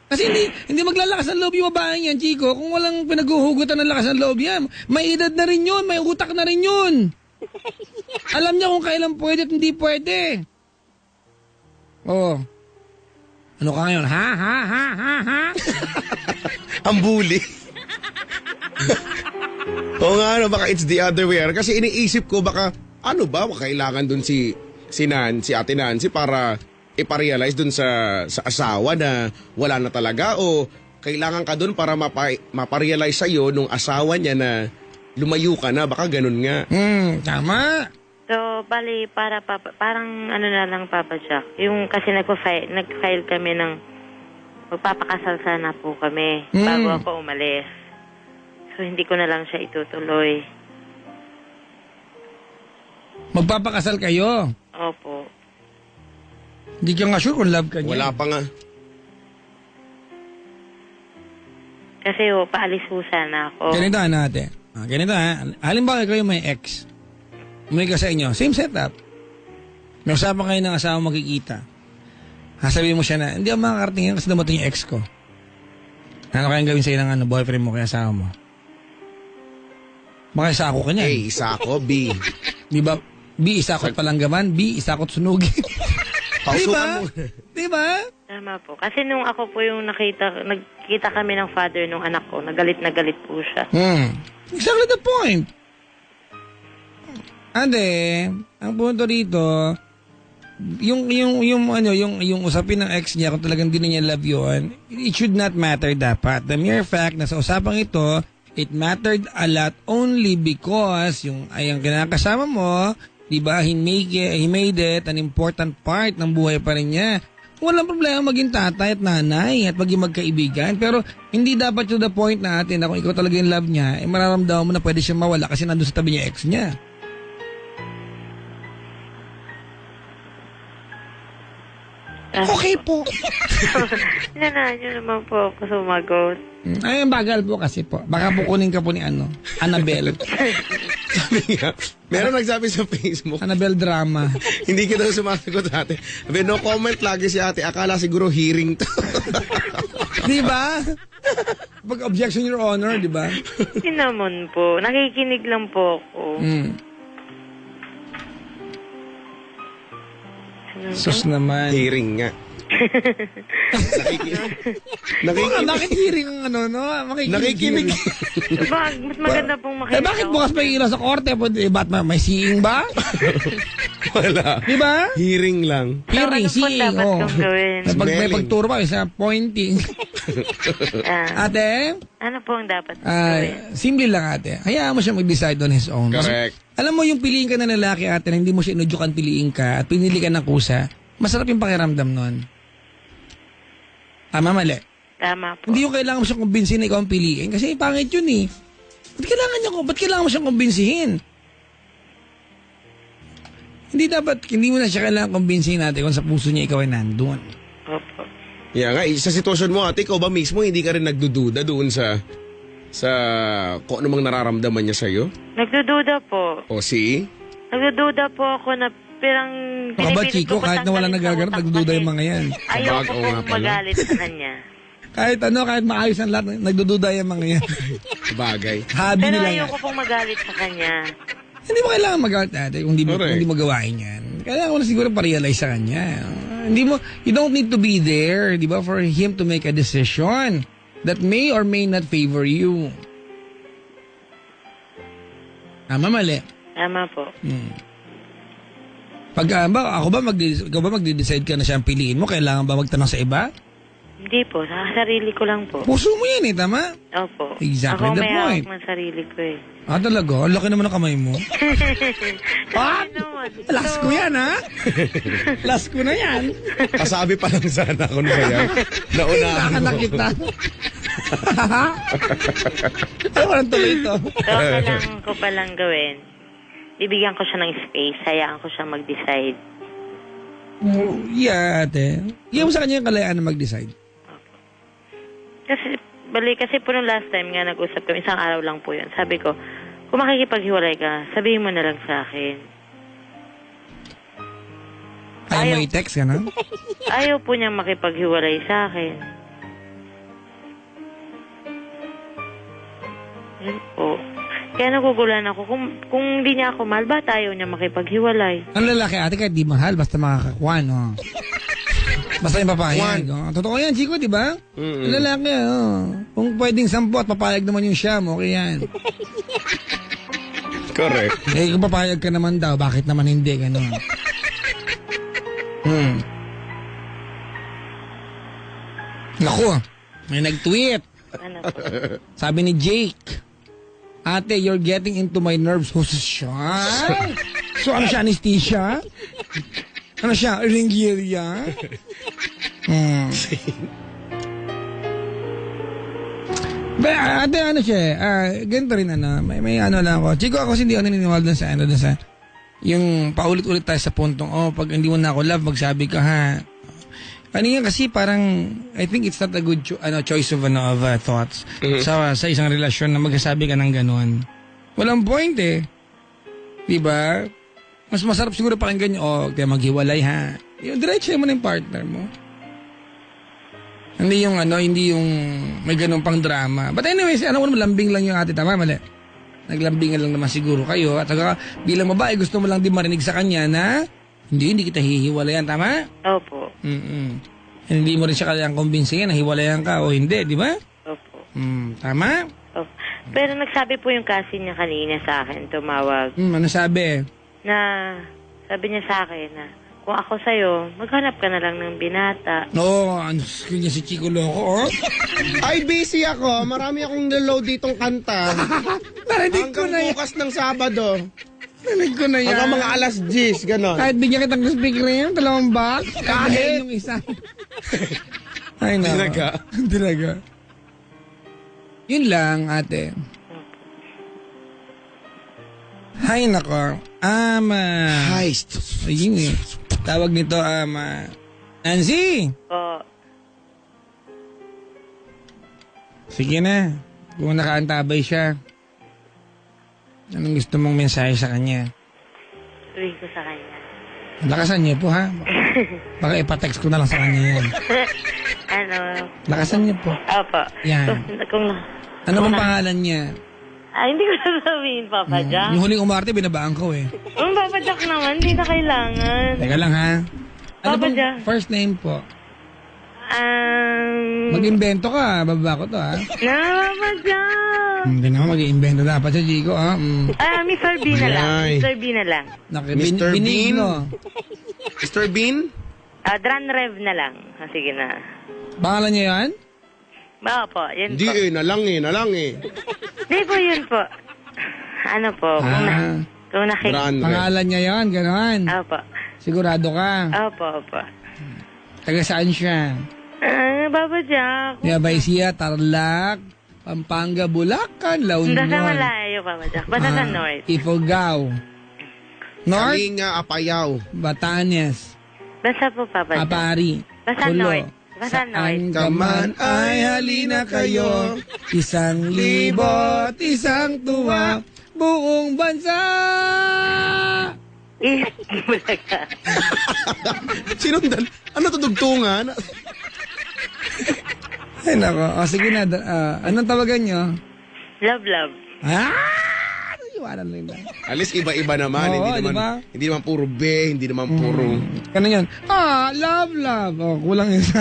Kasi hindi maglalakas ang loob yung babaeng yan, Chico. Kung walang pinaghuhugutan ng lakas ng loob yan, may edad na rin yun, may utak na rin yun. Alam niya kung kailan pwede at hindi pwede. Oh. Ano ka ngayon? Ha?
Ang bully. Oo nga, no, baka it's the other way. Kasi iniisip ko baka, ano ba, kailangan dun si Ate Nancy para iparealize dun sa asawa na wala na talaga o kailangan ka dun para maparealize sa'yo nung asawa niya na lumayo ka na, baka ganun nga.
Tama.
So, bali, parang ano na lang, Papa Jack. Yung kasi nag-file kami ng magpapakasal sana po kami bago ako umalis. So, hindi ko na lang siya itutuloy.
Magpapakasal kayo?
Opo.
Hindi ka nga sure kung love ka niya.
Wala pa nga.
Kasi paalis po sana ako.
Ganito natin. Ganito halimbawa kayo may ex. May ka sa inyo. Same setup. May usapan kayo ng asawa makikita. Sasabihin mo siya na, hindi ako makakarating yan kasi dumating yung ex ko. Ano kayang gawin sa'yo ng boyfriend mo kaya asawa mo? Baka isa ako ka niyan.
A, isa ako, B.
Di ba? B, isa ako't palanggaman. B, isa ako't sunugin.
Pausukan mo.
Di ba?
Tama po. Kasi nung ako po yung nagkita kami ng father nung anak ko, nagalit po siya.
Exactly the point. Ande, ang punto dito, yung usapin ng ex niya kung talagang di na niya love yun, it should not matter dapat. The mere fact na sa usapang ito, it mattered a lot only because ang kinakasama mo, di ba, he made it an important part ng buhay pa rin niya. Walang problema maging tatay at nanay at maging magkaibigan. Pero hindi dapat to the point na atin na kung ikaw talaga yung love niya, mararamdaman mo na pwede siya mawala kasi nandun sa tabi niya ex niya. Okay po.
Hinanahan niyo naman po ako sumagot.
Ay, ang bagal po kasi po. Baka po kunin ka po ni Annabelle.
Sabi nga, meron nagsabi sa Facebook,
Annabelle drama.
hindi ka daw sumasagot ate. Sabi, no comment lagi si ate. Akala siguro hearing to.
Di ba? Pag objection your honor, di ba?
Hindi naman po. Nakikinig lang po ako.
Sus naman.
Hearing nga.
Bakit hearing ang
Nakikinig.
Mas maganda pong makinig.
Bakit bukas pa ilaw sa korte? Ba't may seeing ba?
Wala.
Di ba?
Hearing lang.
Hearing,
Ano po
seeing.
dapat kong gawin?
Pag may
Smelling.
pagturo pa, isa pointing. Ate?
Ano po ang dapat kong gawin?
Simple lang ate. Hayaan mo siya mag-decide on his own.
Correct.
Alam mo yung piliin ka na lalaki ate na hindi mo siya inudyukan piliin ka at pinili ka ng kusa, masarap yung pakiramdam nun. Tama, mali.
Tama po.
Hindi yung kailangan mo siyang kumbinsihin na ikaw ang piliin kasi pangit yun eh. Ba't kailangan mo siyang kumbinsihin? Hindi mo na siya kailangan kumbinsihin natin kung sa puso niya ikaw ay nandun.
Opo.
Yeah nga, sa sitwasyon mo ate, ikaw ba mismo hindi ka rin nagdududa doon sa kung anumang nararamdaman niya sa'yo?
Nagdududa po.
O si?
Nagdududa po ako na pirang...
Baka ba, Chico, kahit na wala nagaganap, nagdududa yung mga yan.
Ayaw ko
Oo nga
pong
pala.
magalit sa kanya.
Kahit maayos ang lahat, nagdududa yung mga yan.
Bagay.
Hobby
Pero
nila yan.
ayoko pong magalit sa kanya.
Hindi mo kailangan magalit ate kung
Correct.
hindi mo gawain yan. Kailangan mo na siguro pa-realize sa kanya. Hindi mo, you don't need to be there, di ba, for him to make a decision that may or may not favor you. Tama, mali.
Tama po.
Pag ikaw ba magde-decide ka na siyang piliin mo, kailangan ba magtanong sa iba?
Hindi po, sa sarili ko lang po.
Puso mo yan tama?
Opo.
Exactly
Ako
the
may
point.
hawak ng sarili ko eh.
Ah, talaga? Ang laki naman ng kamay mo. Ah!
Ano naman?
Last ko yan, ha? Last ko na yan.
Kasabi pa lang sana ako na yan. Naunahan mo.
Nakanak kita. Ay, walang tuloy ito.
So, kailangan ko palang gawin. Bibigyan ko siya ng space. Hayaan ko siya mag-decide.
Yeah, ate. Bigyan mo sa kanya yung kalayaan na mag-decide.
Kasi po nung last time nga nag-usap kami, isang araw lang po yun. Sabi ko, kung makikipaghiwalay ka, sabihin mo na lang sa akin.
Ayaw mo i-text ka na?
Ayaw po niyang makipaghiwalay sa akin. Yun po. Kaya nagugulan ako. Kung hindi niya ako mahal, ba't ayaw niya makipaghiwalay?
Ang lalaki ate kahit di mahal, basta makakakuha, no? Basta yung papayag. Oh. Totoo yan, Chico, di ba? Ang lalaki, kung pwedeng 10 at papayag naman yung siyam, okay yan.
Correct.
Eh, kung papayag ka naman daw, bakit naman hindi? Ganun. Naku, may nag-tweet.
Ano po?
Sabi ni Jake, ate, you're getting into my nerves. So ano siya, anesthesia? Ano siya, ringgiria? Ate, ano siya, ganito rin may ano lang ako. Chico, ako hindi ako naniniwala dun sa yung paulit-ulit tayo sa puntong, pag hindi mo na ako love, magsabi ka ha. Kanina kasi parang, I think it's not a good choice of thoughts sa isang relasyon na magsasabi ka ng ganun. Walang point eh. Diba? Mas masarap siguro pakinggan nyo, kaya maghiwalay ha. Yung diretso mo na yung partner mo. Hindi yung may ganun pang drama. But anyways, alam mo lambing lang yung ate, tama, mali? Naglambingan lang naman siguro kayo. At saka, bilang babae, gusto mo lang din marinig sa kanya na hindi kita hihiwalayan, tama?
Opo.
Hindi mo rin siya kailangang kumbinsihin na hiwalayan ka o hindi, di ba?
Opo.
Tama?
Opo. Pero nagsabi po yung kasi niya kanina sa akin, tumawag,
Ano sabi?
na sabi niya sa akin na, kung ako sa'yo, maghanap ka na lang ng binata.
Oo, ano niya si Chico Loco, oh.
Ay, busy ako. Marami akong niload ditong kanta.
Narinig ko
Hanggang
na yan.
bukas ng Sabado.
Narinig ko na yan.
Hanggang mga alas 10, gano'n.
Kahit bigyan kitang Krispy Kreme, 2 box.
Kahit.
Yung isa. Ay, no.
Talaga?
Talaga. Yun lang, ate. Hay, nako.
Heist.
Ayun eh. Tawag nito, Nancy!
O,
Sige na. Kung nakaantabay siya, anong gusto mong mensahe sa kanya?
tuloy ko sa kanya.
Lakasan niyo po, ha? Baka ipatext ko na lang sa kanya yan. Lakasan niyo po.
Opo.
Yan.
Kung
Ano bang pangalan niya?
hindi ko sasabihin, Papa Jack.
Yung huling umarte, binabaan ko eh.
Papa Jack naman, hindi na kailangan.
Teka lang, ha? Ano
Papa
bang
Jack.
first name po? Mag-imbento ka, bababa ko to, ha?
Na, Papa Jack.
Hindi naman mag-iimbento dapat sa Chico, ha?
Mr. B na lang.
Ay.
Mr. B na lang.
Mr. Bean?
Benigno.
Mr. Bean?
Dran Rev na lang. Sige na.
Pangalan niya yan?
Opo, yun
Hindi
po.
nalang eh.
Hindi po yun po. Ano po, kung
Brand.
Pangalan niya yan, gano'n.
Opo.
Sigurado ka.
Opo.
Taga saan siya?
Papa Jack.
Nueva Ecija, Tarlac, Pampanga, Bulacan, La Union.
Basta malayo, Papa Jack. Basta sa North.
Ifugao. North,
Kalinga, Apayao.
Batanes,
Basta po, Papa Jack.
Apari,
Basta
Pulo.
North. Basta North.
Saan ka man ay halina kayo, 1,000 isang tuwa, buong bansa.
Bulaga.
Sinundan? Ano to, dugtungan?
Ay nako, sige na, anong tawagan nyo?
Love, love.
Iwanan lang lang.
At least iba-iba naman.
Oo,
Hindi naman puro be, hindi naman puro
Ganun yan. Love, love. Kulang isa.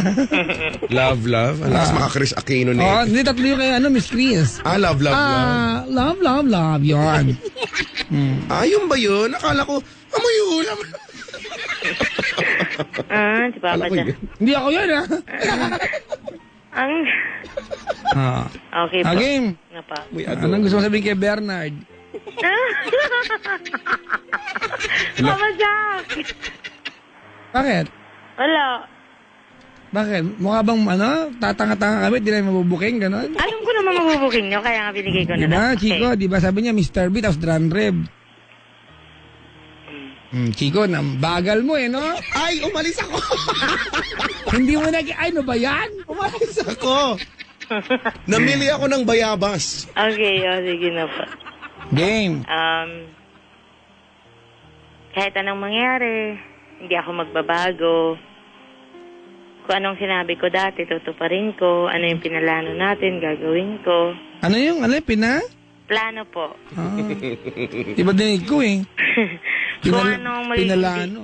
love. Alas maka-Chris Aquino na
Hindi, tatlo yung kay Miss Chris.
love.
Love. Yun.
Yung ba yun? Akala ko, amoy ulam.
Si Papa
Akala ko
Jack.
yun.
Hindi ako yun,
Okay po.
Game.
Nga pa.
Amoy
Anong gusto mo sabihin kay Bernard?
Papa Jack!
Bakit?
Wala.
Bakit? Mukha bang tatanga-tanga kami, di na mabubuking, gano'n?
Alam ko naman mabubuking nyo, kaya nga binigay ko na
Diba,
lang.
Chico, di ba sabi niya, Mr. B, tapos drum rev. Chico, bagal mo no?
Ay, umalis ako.
Hindi mo ano ba yan?
Umalis ako. Namili ako ng bayabas.
Okay, sige na po.
Game.
Kahit anong mangyari, hindi ako magbabago. Kung anong sinabi ko dati, tutuparin ko. Ano yung pinalano natin, gagawin ko.
Ano yung
Plano po.
Diba dinig ko
Kung anong magiging
pinalano.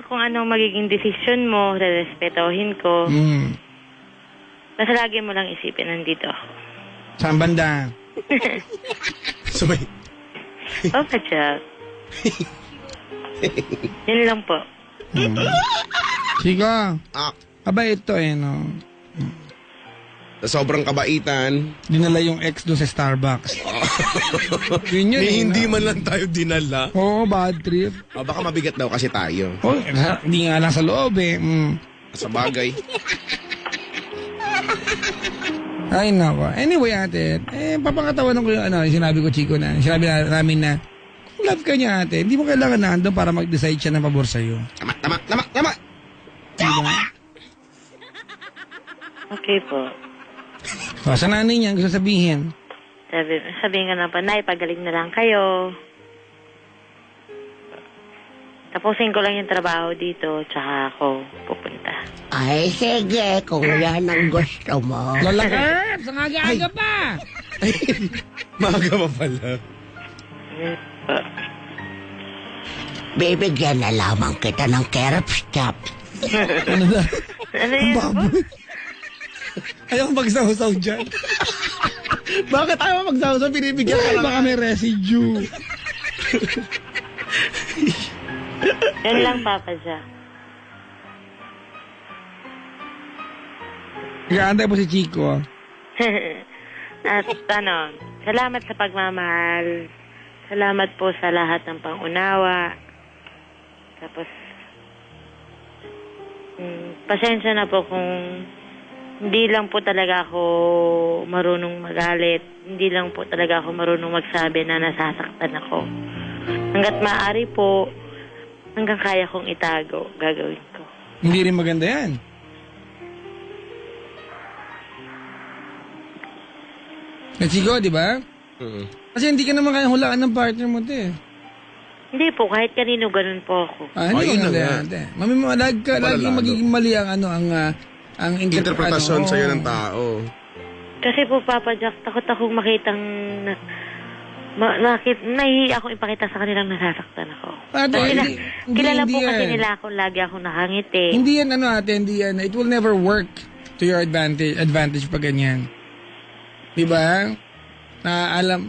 kung anong magiging desisyon mo, rerespetohin ko. Basta lagi mo lang isipin, nandito ako.
Saan banda?
Sabay.
Papa Jack. Yun lang po.
Chico,
Ah,
aba ito no?
sa sobrang kabaitan.
Dinala yung ex doon sa Starbucks. Yun yun.
Hindi man lang tayo dinala.
Oo, bad trip.
Baka mabigat daw kasi tayo.
Hindi nga lang sa loob
Sa bagay.
Ay, nako. Anyway, ate, papangatawanan ko yung yung sinabi ko, Chico, sinabi namin na, kung love ka niya, ate, hindi mo kailangan na andun para mag-decide siya ng pabor sa'yo.
Tama.
Diba?
Okay po.
Sa nanay niya, gusto sabihin.
Sabihin ka na pa, Nay, pagaling na lang kayo. Tapusin ko lang yung trabaho dito, tsaka ako pupunta.
Ay, sige, kung yan ang gusto mo.
Lalakad! Sa aga-aga pa!
Maaga pa pala.
Bibigyan na lamang kita ng carrot stop.
Ano na?
Ano yun po?
Ayaw kong magsaw-saw dyan.
Bakit tayo magsasaw? Binibigyan ka lang.
Baka may residue.
Yan lang, Papa Jack.
Ikaantay po si Chico.
At salamat sa pagmamahal. Salamat po sa lahat ng pangunawa. Tapos, pasensya na po kung hindi lang po talaga ako marunong magalit. Hindi lang po talaga ako marunong magsabi na nasasaktan ako. Hanggat maaari po, hanggang kaya kong itago, gagawin ko.
Hindi rin maganda yan. Na Chico, di ba? Kasi hindi ka naman kaya hulaan ng partner mo, te.
Hindi po, kahit kanino ganun po ako.
Ayun na nga.
Laging magiging mali ang
Interpretasyon sa'yo ng tao.
Kasi po, Papa Jack, takot akong makitang nahihiya akong ipakita sa kanilang nasasaktan ako.
Ate,
Kasi kilala
hindi
po kasi
yan.
nila akong lagi akong nakangiti.
Hindi yan, hindi yan. It will never work to your advantage pag ganyan. Diba?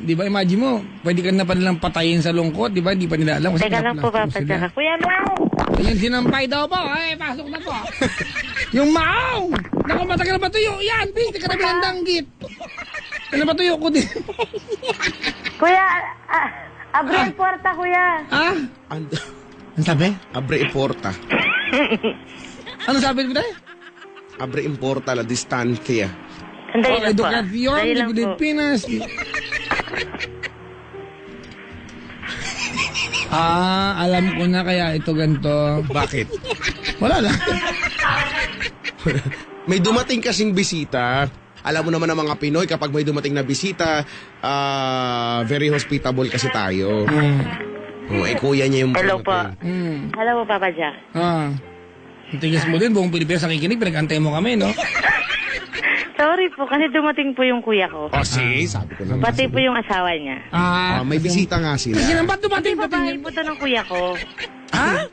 Di ba, imagine mo, pwede ka na pa nilang patayin sa lungkot, di ba? Di pa nila alam.
Teka lang po, Papa Jack. Kuya Mau!
Ayan, sinampay daw po. Ay, pasok na po. Yung Mau! Naku, matagal na patuyo. Yan, di ka namin ang danggit. Ano patuyo ko din?
Kuya, abre ang porta, kuya.
Ano sabi?
Abre importa.
Ano sabi mo tayo?
Abre importa la distancia.
Sandali lang po.
Educación
Sandali
de
lang po.
Pilipinas. Alam ko na kaya ito ganito.
Bakit?
Wala lang.
May dumating kasing bisita. Alam mo naman ang mga Pinoy, kapag may dumating na bisita, very hospitable kasi tayo. Kuya niya yung...
Hello po.
Hmm.
Hello po, Papa Jack.
Ang tigas mo din, buong Pilipinas nakikinig, pinag-antay mo kami, no?
So, Sorry po, kasi dumating po yung kuya ko.
O, sabi ko naman.
Pati po yung asawa niya.
May bisita nga sila.
Kasi naman dumating
Hindi pa bahay po to ng kuya ko.
Ha?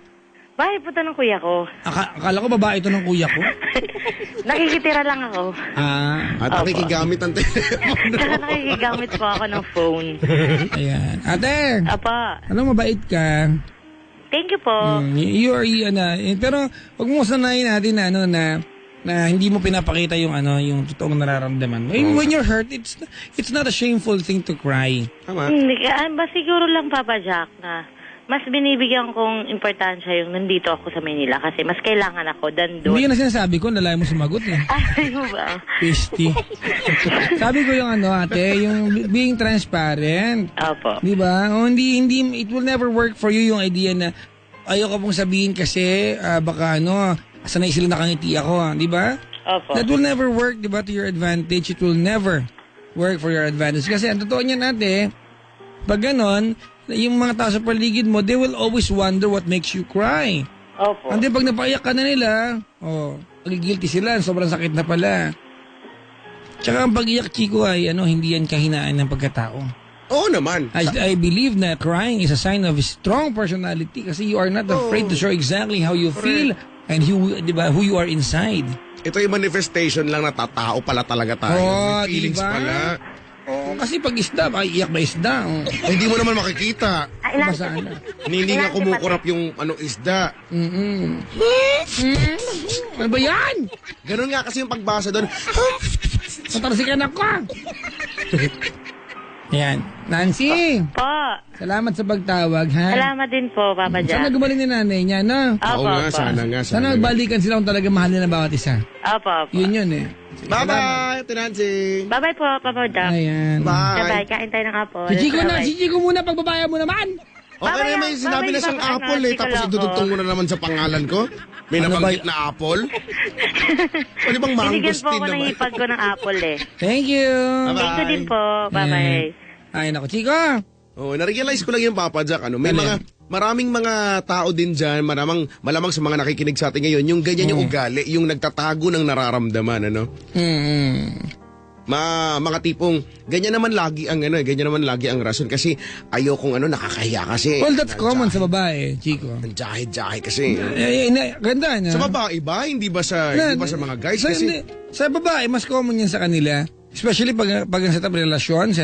Bahay po to ng kuya ko.
Akala ko babae ito ng kuya ko.
Nakikitira lang ako.
At nakikigamit ang telepono.
Saka nakikigamit po ako ng phone.
Ayan. Ate,
Apa,
alam mabait ka.
thank you po.
You are, pero wag mo sanayin natin na, na hindi mo pinapakita yung yung totoong nararamdaman mo. When you're hurt, it's not a shameful thing to cry.
Tama.
Hindi, ba siguro lang, Papa Jack, na mas binibigyan kong importansya yung nandito ako sa Manila kasi mas kailangan ako than
Hindi
doon.
yun na sinasabi ko, nalaya mo sumagot eh.
Ay, mo ba?
Pishti. Sabi ko yung ate, yung being transparent.
Opo.
Di ba? O hindi, it will never work for you yung idea na ayoko pong sabihin kasi baka sanay sila nakangiti ako. Di ba?
Opo.
That will never work, di ba, to your advantage. It will never work for your advantage. Kasi ang totoo niyan ate, pag ganon, yung mga tao sa paligid mo, they will always wonder what makes you cry.
Opo.
Hindi, pag napaiyak ka na nila, guilty sila, sobrang sakit na pala. Tsaka ang pag-iyak, Chico, ay hindi yan kahinaan ng pagkatao.
Oo naman.
I believe na crying is a sign of a strong personality kasi you are not afraid to show exactly how you feel and who you are inside.
Ito yung manifestation lang na tatao pala talaga tayo. May feelings
diba?
pala.
Kasi pag isda, iyak ba isda?
Hindi mo naman makikita.
Basaan na.
Hindi nga kumukurap yung isda.
Ano ba yan?
Ganun nga kasi yung pagbasa doon.
Matarsikan ako. Yan. Nancy,
Po.
salamat sa pagtawag, ha?
Salamat din po, Papa
Sana
Jack.
gumaling ni nanay niya, no?
Oo
Opo,
nga,
opo.
sana nga.
Sana magbalikan sila kung talaga mahal nila bawat isa.
Opo, opo.
Yun eh.
Bye-bye, Tinansi.
Bye-bye po, Papa Jack.
Ayan.
Bye-bye.
Bye.
Kain tayo ng apple.
Si Chico na,
Bye-bye.
si Chico muna, pagbabaya mo naman.
Okay na may sinabi na siyang
Bye-bye,
apple eh.
Chico
Tapos
Loco.
idudugtong mo na naman sa pangalan ko. May
Ano
nabanggit
ba-
na apple. Pwede bang
Binigyan po
mangosteen
ako ng
naman?
hipag ko ng apple eh.
Thank you.
Thank you din po. Bye-bye.
Ay, naku, Chico.
Oh, na-realize ko lang yung Papa Jack. May maraming mga tao din dyan, malamang sa mga nakikinig sa atin ngayon, yung ganyan yung ugali, yung nagtatago ng nararamdaman, mga tipong ganyan naman lagi ang rason kasi ayokong nakakahiya kasi.
Well, that's common sa babae, Chico.
Ang jahe-jahe kasi.
Ganda na.
Sa babae ba? Hindi ba sa mga guys? Kasi
Sa babae, mas common yan sa kanila. Especially pag set up na relasyon.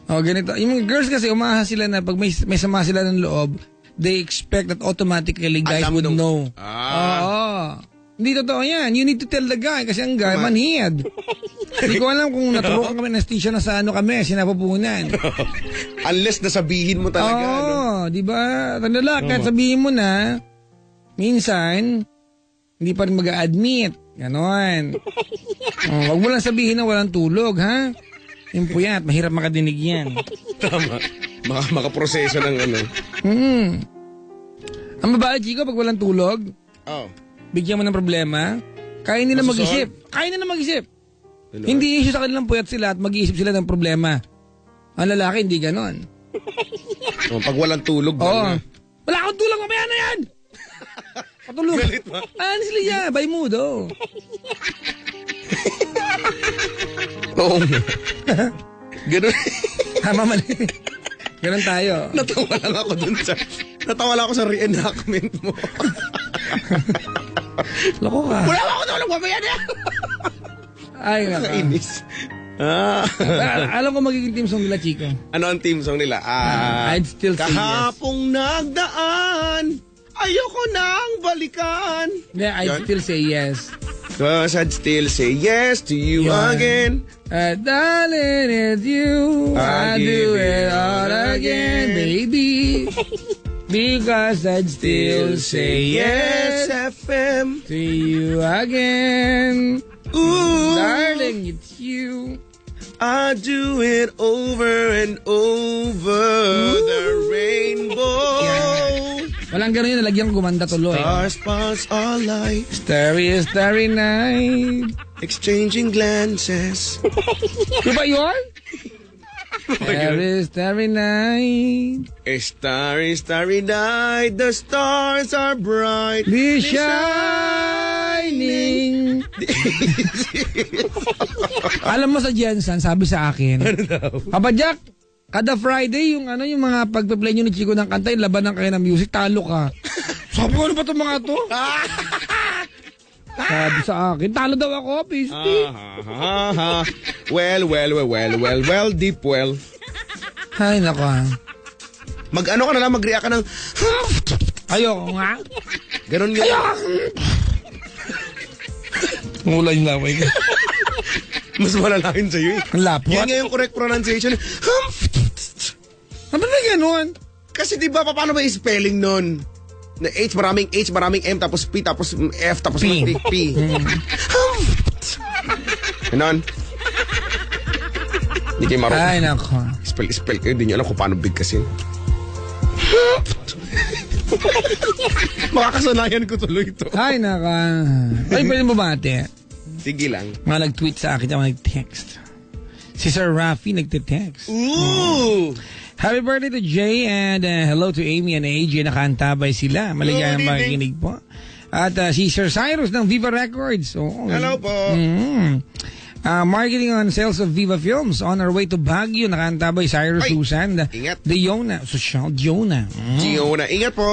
Ganito. Yung mga girls kasi, umaha sila na pag may sama sila ng loob, they expect that automatically guys would know. Oo. Hindi totoo yan. You need to tell the guy kasi ang guy, manhid. Hindi ko alam kung naturukan kami ng station na sa kami, sinapupunan.
Unless nasabihin mo talaga.
Di ba? Tandala, kahit sabihin mo na, minsan, hindi pa rin mag-a-admit. Ganon. Wag mo lang sabihin na walang tulog, ha? Yung puyat, mahirap makadinig yan.
Tama. Makaproseso ng
Ang babae, Chico, pag walang tulog, bigyan mo ng problema, kaya nila mag-isip. Hindi issue sa kanilang puyat sila at mag-iisip sila ng problema. Ang lalaki, hindi ganon.
Pag walang tulog.
Wala akong tulog, mamaya na yan! Patulog.
Galit ba?
Sila yan, by mood,
Oo. Ganun.
Tama, mali. Ganon tayo.
Natawa lang ako sa reenactment mo.
Loko ka.
Wala ako tulog, mamaya na yan!
Ay, naka.
Nakainis.
Alam ko magiging team song nila, Chico.
Ano ang team song nila?
I'd still say yes.
Kahapong nagdaan, ayoko nang balikan.
Yeah, I'd still say yes.
Cause I'd still say yes to you again.
Darling, it's you. I'll do it all again, baby. Because I'd still say yes
FM.
to you again.
Ooh,
Darling, it's you.
I do it over and over. The rainbow.
Walang gano'n yun, nalagyan ko gumanda tuloy.
Stars pass our light,
Starry night.
exchanging glances.
Di ba yun? Starry night.
A starry night, the stars are bright.
Be shining. Alam mo sa Jensen, sabi sa akin, Papa Jack, kada Friday, yung mga pagpe-play nyo ni Chico ng kanta, yung laban ng kayo ng music, talo ka. Sabi ko, ano ba itong mga to? Sabi sa akin, talo daw ako, Pisti.
Well, deep well.
Ay, nako.
Mag-ano ka na lang, mag-react ka ng...
Ayoko nga.
Ganon yun.
Mula yung laway ka.
Mas malala yun sa'yo eh.
Ang lapot.
Yan nga yung correct pronunciation.
Ano ba ganun?
Kasi di ba, paano ba yung spelling nun? Na H, maraming M, tapos P, tapos F, tapos
P.
P. Ganon. Hindi kayo marunong.
Ay, nako.
Spell kayo, di nyo alam kung paano bigkasin. Makakasanayan ko tuloy ito.
Ay, nako. Ay, pwede mo bate?
Sige lang.
Mga nag-tweet sa akin, mga nag-text. Si Sir Rafi nagte-text.
Ooh!
Happy birthday to Jay and hello to Amy and AJ. Nakaantabay sila. Maligayang
Good evening.
makikinig po. At si Sir Cyrus ng Viva Records. Oh,
Hello po.
Marketing on sales of Viva Films on our way to Baguio. Nakaantabay Cyrus
Ay,
Susan.
ingat.
Diona. Social Diona.
Gio na. Ingat po.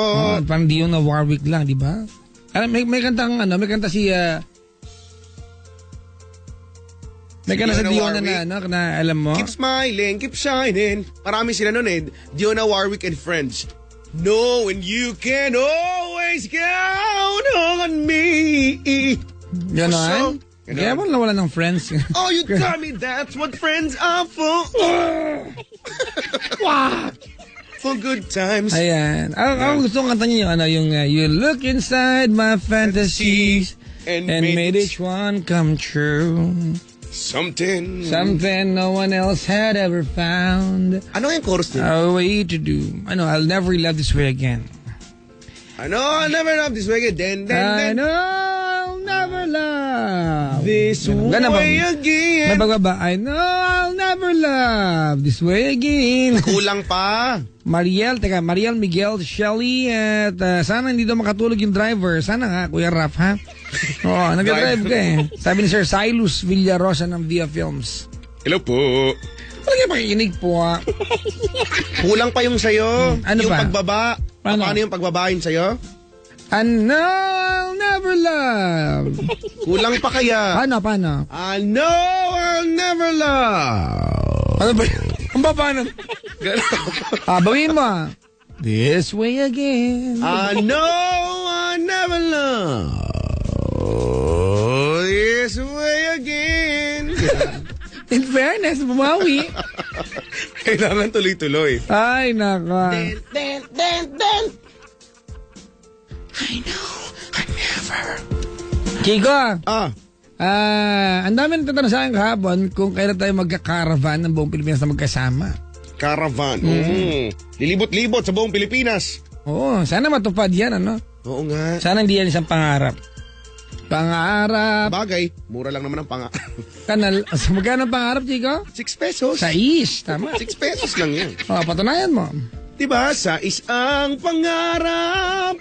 Parang Diona Warwick lang, di ba? Alam, may kantang may kanta si may kanta sa
Dionne
Diona
Warwick.
na alam mo?
Keep smiling, keep shining. Marami sila nun eh. Dionne Warwick and Friends. Knowing you can always count on me.
Ganon?
So,
Kaya mo nawala ng friends.
Oh, you tell me that's what friends are for. For good times.
Ayan. Ang gusto kong kanta niyo yung you look inside my fantasies and made each one come true.
Something.
Something no one else had ever found.
Ano yung chorus niya?
A way to do. I'll never love this way again.
I know I'll never love this way again.
I know I'll never love
This
Ganun ba?
way again.
May bagbaba. I know I'll never love this way again.
Kulang pa.
Mariel Miguel, Shelly, at sana hindi daw makatulog yung driver. Sana nga, Kuya Raf, ha? Oo, nag-drive ka eh. Sabi ni Sir Silas Villarosa ng Via Films.
Hello po.
Wala kayo pakikinig po, ha?
Kulang pa yung sayo.
Ano
yung
pa?
pagbaba.
Paano?
Paano yung pagbaba yun sayo?
I know I'll never love.
Kulang pa kaya.
Paano?
I know I'll never love.
Ano ba yun? Ang ba, paano? Bawiin mo, ha? This way again.
I know I'll never love. This way again.
In fairness, bumawi.
Kailangan tuloy-tuloy.
Ay, naka.
Den. I know I never.
Chico,
Ah,
ang dami nagtatanong sa akin kahapon kung kailan tayo magka-caravan ng buong Pilipinas na magkasama.
caravan. Lilibot-libot sa buong Pilipinas.
Oo, sana matupad yan, ano?
Oo nga.
Sana hindi yan isang pangarap. Pangarap.
Bagay, mura lang naman ang
Kanal. Magkano ang pangarap, Chico?
6 pesos.
Sa is, tama.
6 pesos lang yan.
Patunayan mo.
Diba? Sa isang pangarap,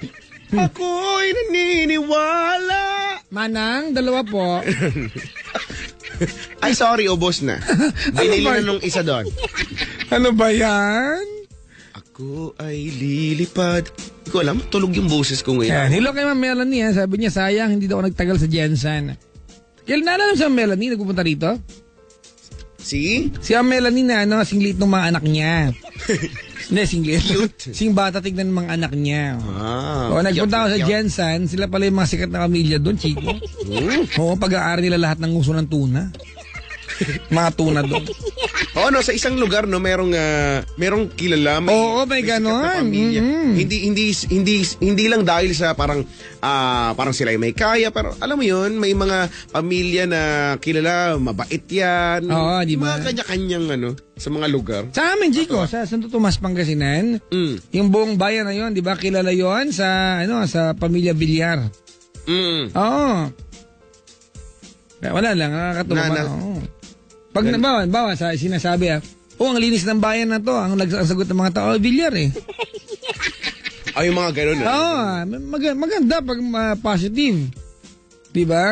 ako'y naniniwala.
Manang, dalawa po.
Ay, sorry, ubos na. Binili
ba?
na nung isa doon.
Ano ba yan?
Ako ay lilipad. Hindi ko alam, tulog yung boses ko
Yan.
ngayon.
Hello kay Ma'am Melanie. Sabi niya, sayang, hindi daw ako nagtagal sa Jensen. Kailan naalala mo si Ma'am Melanie, nagpupunta rito?
See?
Si Ma'am Melanie na, singlit ng mga anak niya. Hindi, singlit.
Cute.
Sing bata tignan ng mga anak niya.
Ah,
Nagpunta ako sa Jensen, sila pala yung mga sikat na pamilya doon, Chico. Oo, pag-aari nila lahat ng uso ng tuna. Mga tuna doon.
Oo, no, sa isang lugar, no, merong kilala.
Oo, may
sikat na
ganon.
pamilya.
Mm-hmm.
Hindi lang dahil sa parang sila ay may kaya, pero alam mo yun, may mga pamilya na kilala, mabait yan.
Oo, di ba?
Mga kanya-kanyang, sa mga lugar.
Sa amin, Chico, sa Santo Tomas, Pangasinan, yung buong bayan na yun, di ba, kilala yun sa pamilya Villar. Oo. Wala lang, nakakatuwa. Oo. Pag bawa sa sinasabi, ang linis ng bayan na to, ang sagot ng mga tao, Villar eh.
Ay, yung mga ganun.
Oo, maganda pag positive. Di ba?